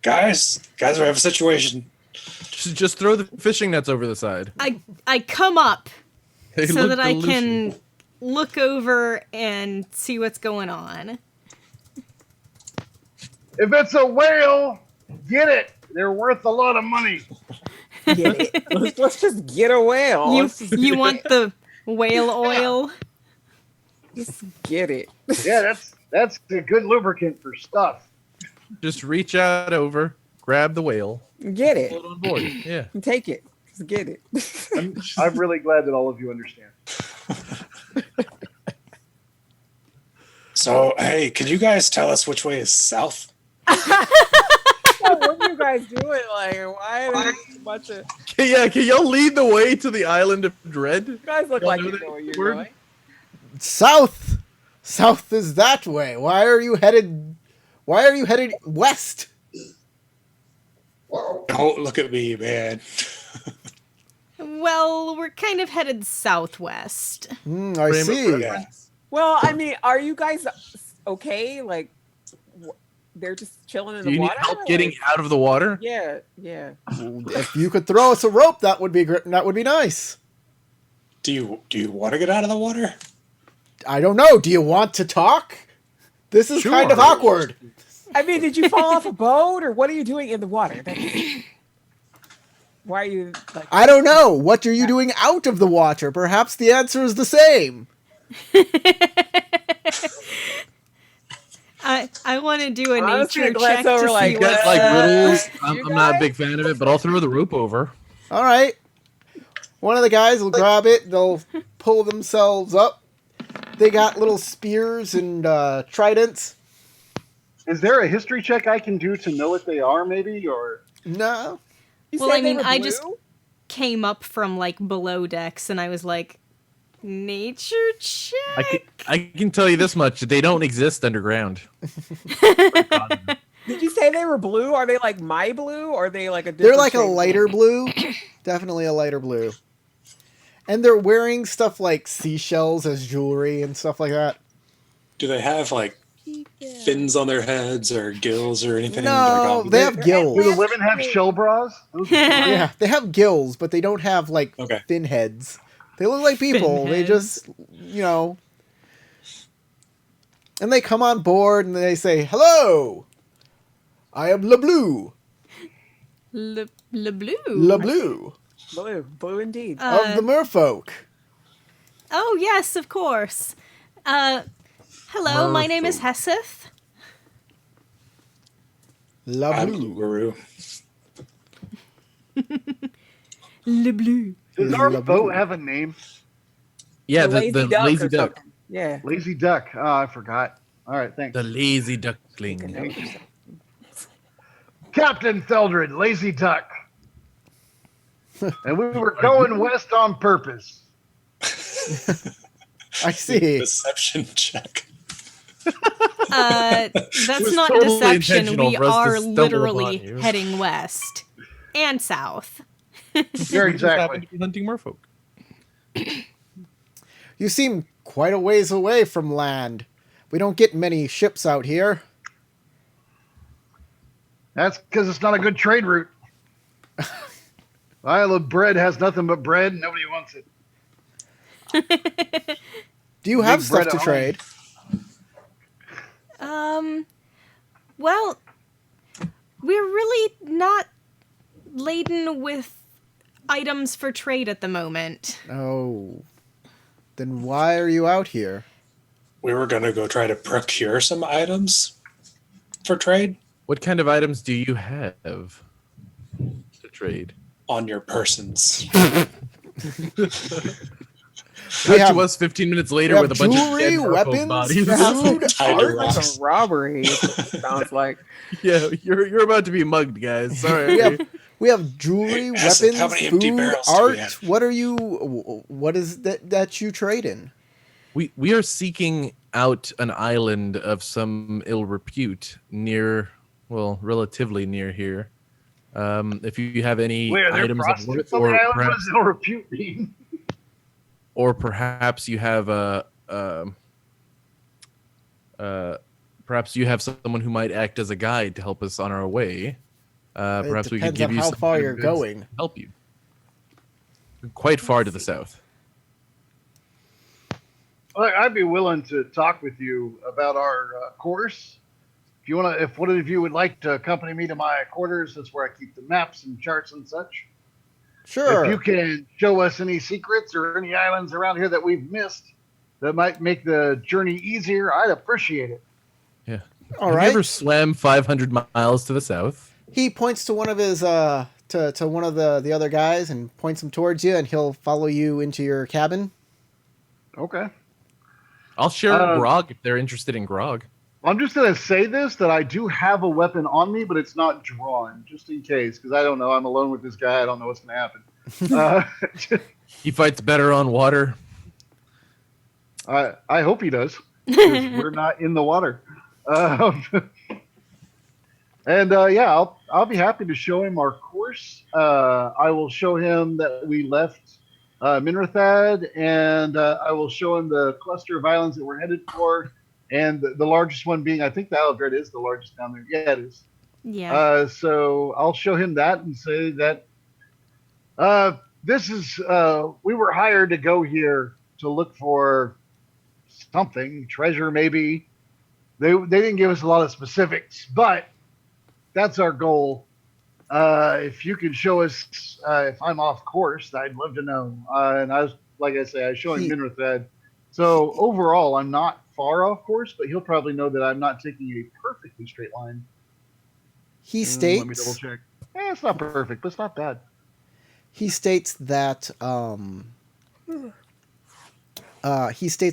H: Guys, we have a situation.
F: Just throw the fishing nets over the side.
C: I come up
F: They
C: so
F: look
C: that I
F: delicious.
C: can look over and see what's going on.
E: If it's a whale, get it. They're worth a lot of money.
G: Get it. Let's just get a whale.
C: You want the whale oil?
G: Just get it.
E: Yeah, that's a good lubricant for stuff.
F: Just reach out over, grab the whale,
G: Get it.
F: pull it on board. Yeah.
G: Take it. Just get it.
E: I'm really glad that all of you understand.
H: So, hey, can you guys tell us which way is south?
G: What are you guys doing? Like, why are there a bunch of...
F: Yeah, can y'all lead the way to the island of Dread?
G: You guys look
F: Y'all
G: like
F: know
G: you
F: that
G: know where you're
F: word?
G: going.
A: South. South is that way. Why are you headed west?
H: Don't look at me, man.
C: Well, we're kind of headed southwest.
A: I
F: Frame of
A: see.
F: reference.
G: Well, I mean, are you guys okay? Like, they're just chilling in
F: Do
G: the
F: you need
G: water?
F: help getting
G: Like,
F: out of the water?
G: yeah.
A: If you could throw us a rope, that would be nice.
H: Do you want to get out of the water?
A: I don't know. Do you want to talk? This is kind of
F: Sure.
A: awkward.
G: I mean, did you fall off a boat, or what are you doing in the water? Why are you like?
A: I don't know. What are you doing out of the water? Perhaps the answer is the same.
C: I want to do a
G: Honestly,
C: nature
G: glance
C: check
G: over
C: to
G: like
C: see
F: You
C: what's
F: got like riddles.
G: you
F: I'm not a
G: guys?
F: big fan of it, but I'll throw the rope over.
A: All right. One of the guys will grab it. They'll pull themselves up. They got little spears and tridents.
E: Is there a history check I can do to know what they are, maybe? Or
A: No.
G: You
C: Well,
G: said
C: I
G: they
C: mean,
G: were
C: I just-
G: blue?
C: came up from like below decks, and I was like, nature check.
F: I can tell you this much: they don't exist underground.
G: Did you say they were blue? Are they like my blue? Or are they like a different
A: They're like a
G: shade of
A: lighter
G: blue?
A: blue. Definitely a lighter blue. And they're wearing stuff like seashells as jewelry and stuff like that.
H: Do they have like fins on their heads or gills or anything?
A: No,
H: Like,
A: they have
E: do
A: gills.
E: the women have shell bras? Those are fun.
A: Yeah, they have gills, but they don't have like
H: Okay.
A: fin heads. They look like people.
C: Fin
A: They
C: heads.
A: just, and they come on board and they say, "Hello, I am Le Bleu,
C: Le blue.
A: Le Bleu
G: Blue indeed.
A: of the Merfolk."
C: Oh yes, of course. Hello, my name is Heseth.
A: Le
H: I'm
A: Bleu.
H: Guru.
C: Le bleu.
E: Does
A: Le
E: our
A: Bleu.
E: boat have a name?
F: Yeah, the
G: duck
F: lazy
G: or
F: duck.
G: something. Yeah.
E: Lazy Duck. Oh, I forgot. All right, thanks.
F: The lazy
G: You can
F: duckling.
G: know yourself.
E: Captain Theldred, Lazy Duck. And we were going west on purpose.
A: I see.
H: Deception check.
C: That's
F: was
C: not
F: totally
C: deception.
F: intentional
C: We
F: for us to
C: are
F: stumble
C: literally
F: upon you.
C: heading west and south.
E: You're
F: We just happen
E: exactly.
F: to be hunting merfolk.
A: You seem quite a ways away from land. We don't get many ships out here.
E: That's because it's not a good trade route. Isle of Bread has nothing but bread, and nobody wants it.
A: Do you have
E: Big
A: stuff
E: bread
A: to
E: at home.
A: trade?
C: Well, we're really not laden with items for trade at the moment.
A: Oh. Then why are you out here?
H: We were going to go try to procure some items for trade
F: What kind of items do you have to trade?
H: on your persons.
F: Cut
A: have-
F: to us 15 minutes
A: We
F: later
A: have
F: with a bunch of
A: jewelry,
F: dead narco
A: weapons,
F: bodies.
A: food,
H: Tied to
A: art.
G: Like
H: rocks.
G: a robbery, is what it sounds like.
F: Yeah, you're about to be mugged, guys. Sorry.
A: We have jewelry,
H: Acid, how
A: weapons,
H: many empty
A: food,
H: barrels do we
A: art.
H: have?
A: What is that you trade in?
F: We are seeking out an island of some ill repute near, well, relatively near here. If you have any
E: Where they're
F: items of
E: prostitutes
F: worth,
E: on the
F: or
E: island? What
F: perhaps,
E: does ill repute mean?
F: or perhaps you have perhaps you have someone who might act as a guide to help us on our way. Perhaps
A: It
F: we could
A: depends
F: give
A: on
F: you
A: how
F: some
A: far
F: kind of
A: you're
F: goods
A: going.
F: to help you. Quite far to the south.
E: Look, I'd be willing to talk with you about our course. If you want to, if one of you would like to accompany me to my quarters, that's where I keep the maps and charts and such.
A: Sure.
E: If you can show us any secrets or any islands around here that we've missed that might make the journey easier, I'd appreciate it.
F: Yeah.
A: All
F: have
A: right.
F: you ever swam 500 miles to the south?
A: He points to one of his to one of the other guys and points him towards you, and he'll follow you into your cabin.
E: Okay.
F: I'll share
E: Uh,
F: grog if they're interested in grog.
E: I'm just going to say this, that I do have a weapon on me, but it's not drawn, just in case, because I don't know. I'm alone with this guy. I don't know what's going to happen.
F: He fights better on water.
E: I hope he does, because we're not in the water. Yeah, I'll be happy to show him our course. I will show him that we left Minrathad, and I will show him the cluster of islands that we're headed for, and the largest one being, I think the Isle of Dread is the largest down there. Yeah, it is.
C: Yeah.
E: So I'll show him that and say that this is we were hired to go here to look for something, treasure maybe. They didn't give us a lot of specifics, but that's our goal. If you could show us if I'm off course, I'd love to know. And I was, like I say, I was showing Minrathad. So overall, I'm not far off course, but he'll probably know that I'm not taking a perfectly straight line.
A: He
E: Let me double
A: states
E: check. It's not perfect, but it's not bad.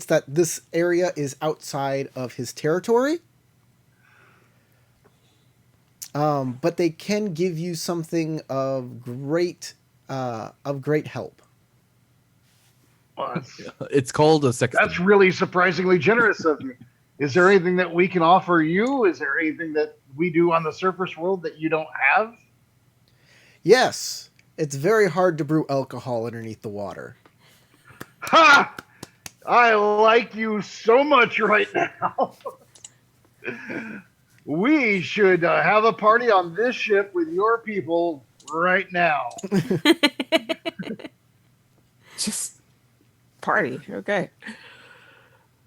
A: that this area is outside of his territory. But they can give you something of great help.
E: Well,
F: It's called a sexton.
E: that's really surprisingly generous of you. Is there anything that we can offer you? Is there anything that we do on the surface world that you don't have?
A: Yes, it's very hard to brew alcohol underneath the water.
E: Ha! I like you so much right now. We should have a party on this ship with your people right now.
G: Just party. Okay.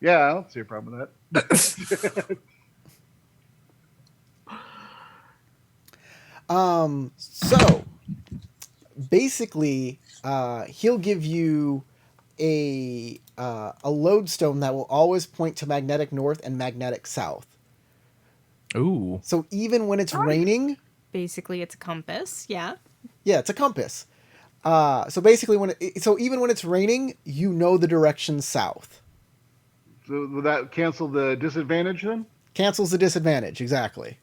E: Yeah, I don't see a problem with that.
A: So basically, he'll give you a lodestone that will always point to magnetic north and magnetic south.
F: Ooh.
A: So even when it's raining,
C: Basically, it's a compass. Yeah.
A: yeah, it's a compass. So basically, even when it's raining, you know the direction south.
E: So will that cancel the disadvantage then?
A: Cancels the disadvantage, exactly.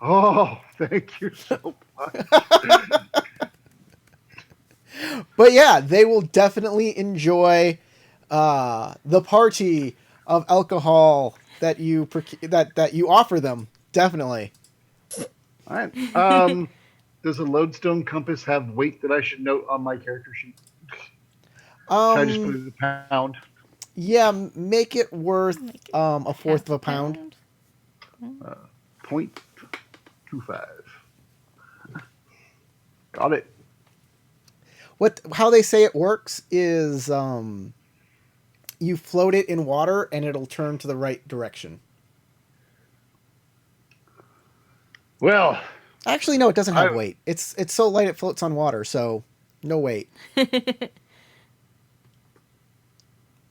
E: Oh, thank you so much.
A: But yeah, they will definitely enjoy the party of alcohol that you that you offer them. Definitely.
E: All right. Does a lodestone compass have weight that I should note on my character sheet? Should I just put it as a pound?
A: Yeah, make it worth a fourth of a pound.
E: 0.25. Got it.
A: How they say it works is you float it in water and it'll turn to the right direction.
E: Well,
A: Actually, no, it doesn't have
E: I-
A: weight. It's so light it floats on water, so no weight.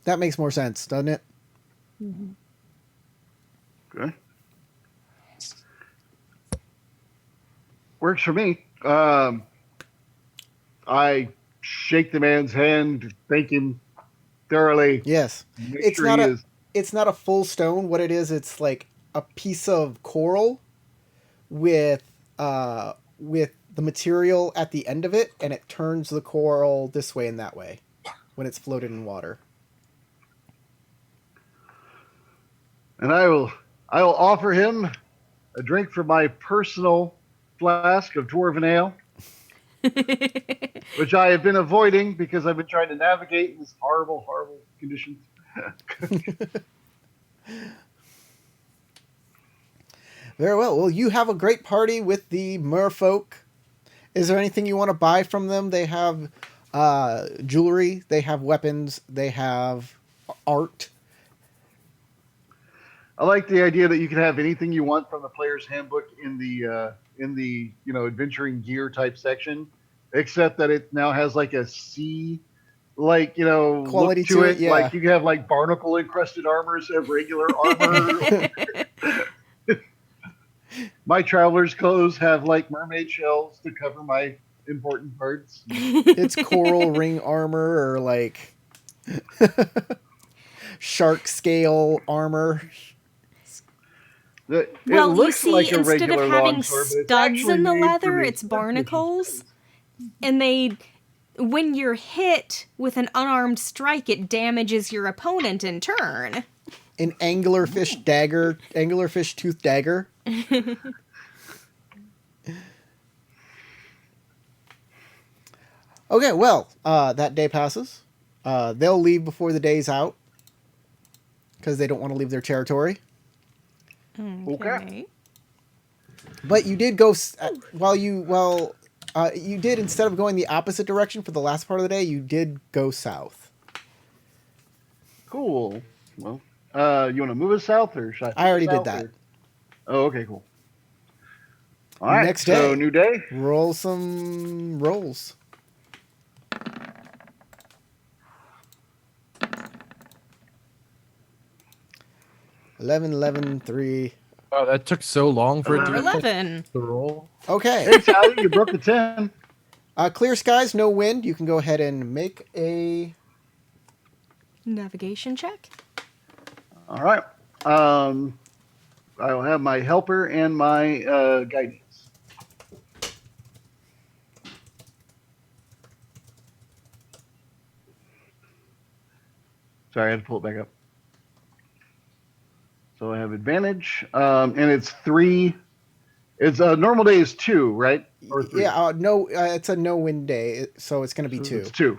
A: That makes more sense, doesn't it?
E: okay. Works for me. I shake the man's hand, thank him thoroughly.
A: Yes.
E: Make
A: It's
E: sure
A: not
E: he
A: a
E: is.
A: it's not a full stone. What it is, it's like a piece of coral with the material at the end of it, and it turns the coral this way and that way when it's floated in water.
E: And I will offer him a drink from my personal flask of dwarven ale, which I have been avoiding because I've been trying to navigate in this horrible, horrible conditions.
A: Very well. Well, you have a great party with the merfolk. Is there anything you want to buy from them? They have jewelry, they have weapons, they have art.
E: I like the idea that you can have anything you want from the player's handbook in the adventuring gear type section, except that it now has like a sea
A: Quality
E: look to
A: to
E: it.
A: it, yeah.
E: Like you can have like barnacle encrusted armor instead of regular armor. My traveler's clothes have like mermaid shells to cover my important parts.
A: It's coral ring armor or like shark scale armor.
E: It
C: Well, you
E: looks
C: see,
E: like a
C: instead of
E: regular
C: having
E: longsword, but it's
C: studs
E: actually
C: in the
E: made for
C: leather,
E: me.
C: it's barnacles. And when you're hit with an unarmed strike, it damages your opponent in turn.
A: An anglerfish tooth dagger. Okay, well, that day passes. They'll leave before the day's out because they don't want to leave their territory.
E: Okay.
A: But you did go you did, instead of going the opposite direction for the last part of the day, you did go south.
E: Cool. Well, you want to move us south or should
A: I already
E: move
A: did
E: us south,
A: that.
E: or- Oh, okay, cool. All right.
A: Next
E: So
A: day.
E: new day.
A: Roll some rolls. Eleven, 3.
F: Oh, that took so long for it
C: Number
F: to
C: 11.
F: the roll.
A: Okay.
E: Hey, Sally, you broke the 10.
A: Clear skies, no wind. You can go ahead and make a...
C: Navigation check.
E: All right. I will have my helper and my guidance. Sorry, I had to pull it back up. So I have advantage, and it's 3. It's normal day is 2, right? Or 3?
A: Yeah, no, it's a no wind day, so it's going to be 2.
E: It's 2.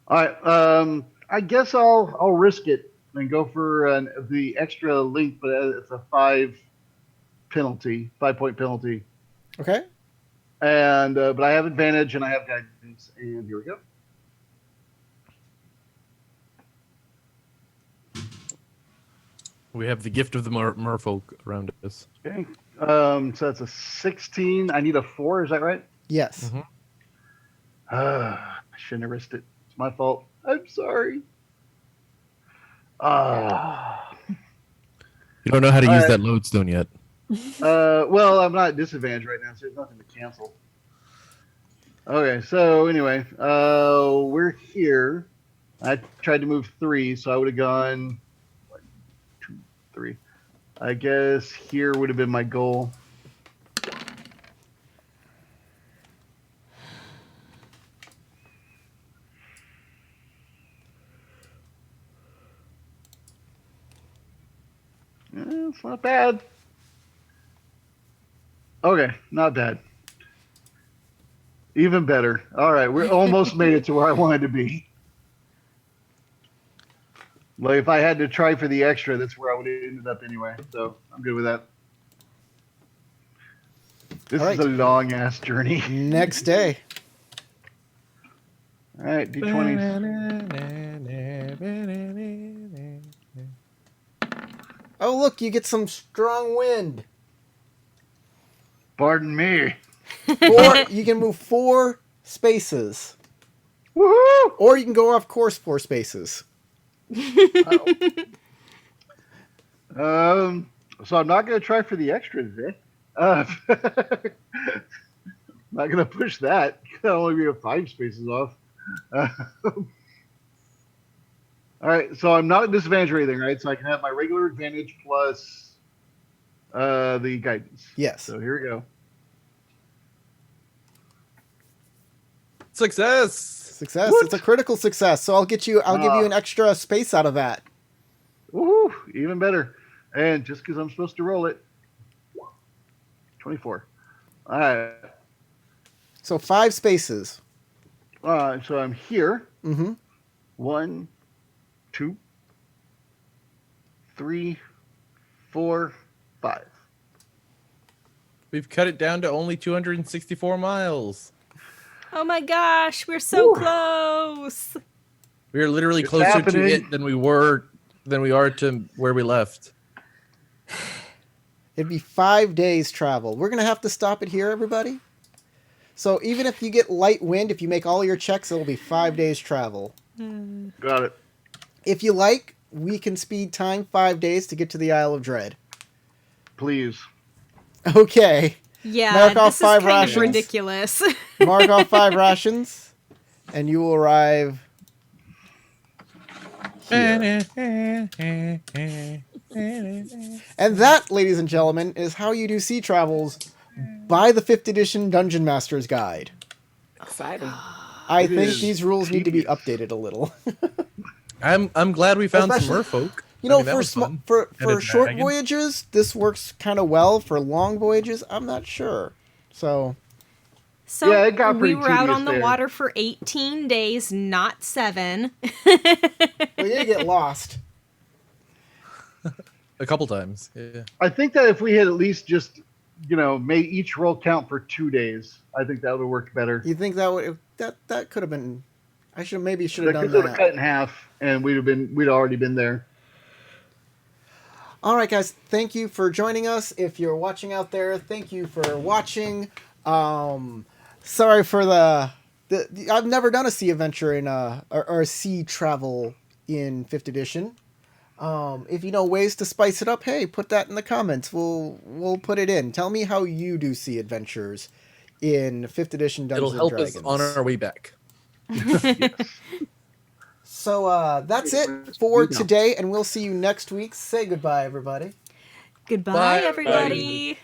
E: All right. I guess I'll risk it and go for the extra length, but it's a 5-point penalty.
A: Okay.
E: And but I have advantage and I have guidance, and here we go.
F: We have the gift of the merfolk around us.
E: Okay. So that's a 16. I need a 4. Is that right?
A: Yes.
F: Mhm.
E: I shouldn't have risked it. It's my fault. I'm sorry.
F: You don't know how to
E: All
F: use
E: right.
F: that lodestone yet.
E: Well, I'm not at disadvantage right now, so there's nothing to cancel. Okay, so anyway, we're here. I tried to move 3, so I would have gone 1, 2, 3. I guess here would have been my goal. It's not bad. Okay, not bad. Even better. All right, we almost made it to where I wanted to be. Like if I had to try for the extra, that's where I would have ended up anyway. So I'm good with that. This
A: All
E: is
A: right.
E: a long ass journey.
A: Next day.
E: All right, D20s.
A: Oh, look, you get some strong wind.
E: Pardon me.
A: You can move 4 spaces.
E: Woohoo!
A: Or you can go off course 4 spaces.
E: So I'm not going to try for the extras, eh? Not going to push that. I'll only be 5 spaces off. All right, so I'm not at disadvantage or anything, right? So I can have my regular advantage plus the guidance.
A: Yes.
E: So here we go.
F: Success.
A: Success.
E: What?
A: It's a critical success. So I'll give you an extra space out of that.
E: Woohoo! Even better. And just because I'm supposed to roll it, 24. All right.
A: So 5 spaces.
E: So I'm here.
A: Mm-hmm.
E: 1, 2, 3, 4, 5.
F: We've cut it down to only 264 miles.
C: Oh my gosh, we're so
E: Woo.
C: close.
F: We are literally
E: It's
F: closer
E: happening.
F: to it than we are to where we left.
A: It'd be 5 days travel. We're going to have to stop it here, everybody. So even if you get light wind, if you make all your checks, it'll be 5 days travel.
E: Got it.
A: If you like, we can speed time 5 days to get to the Isle of Dread.
E: Please.
A: Okay.
C: Yeah,
A: Mark off
C: this is
A: 5
C: kind
A: rations.
C: of ridiculous.
A: Mark off 5 rations, and you will arrive here. And that, ladies and gentlemen, is how you do sea travels by the 5th edition Dungeon Master's Guide.
G: Exciting.
A: I
E: It
A: think
E: is
A: these rules need to be
E: tedious.
A: updated a little.
F: I'm glad we found
A: Especially-
F: some merfolk.
A: You know,
F: I mean, that was fun.
A: for
F: And a
A: short
F: dragon.
A: voyages, this works kind of well. For long voyages, I'm not sure. So,
C: So
E: Yeah, it got
C: we
E: pretty
C: were out
E: tedious
C: on the
E: there.
C: water for 18 days, not 7.
A: well, you get lost.
F: A couple times. Yeah.
E: I think that if we had at least just, made each roll count for 2 days, I think that would have worked better.
A: You think that would that could have been? I should have
E: Because
A: done
E: it would have
A: that.
E: cut in half, and we'd already been there.
A: All right, guys. Thank you for joining us. If you're watching out there, thank you for watching. Sorry for the I've never done a sea adventure in or a sea travel in 5th edition. If you know ways to spice it up, hey, put that in the comments. We'll put it in. Tell me how you do sea adventures in 5th edition Dungeons
F: It'll help
A: and
F: us
A: Dragons.
F: on our way back.
A: So that's it for today, and we'll see you next week. Say goodbye, everybody.
C: Goodbye,
F: Bye,
C: everybody.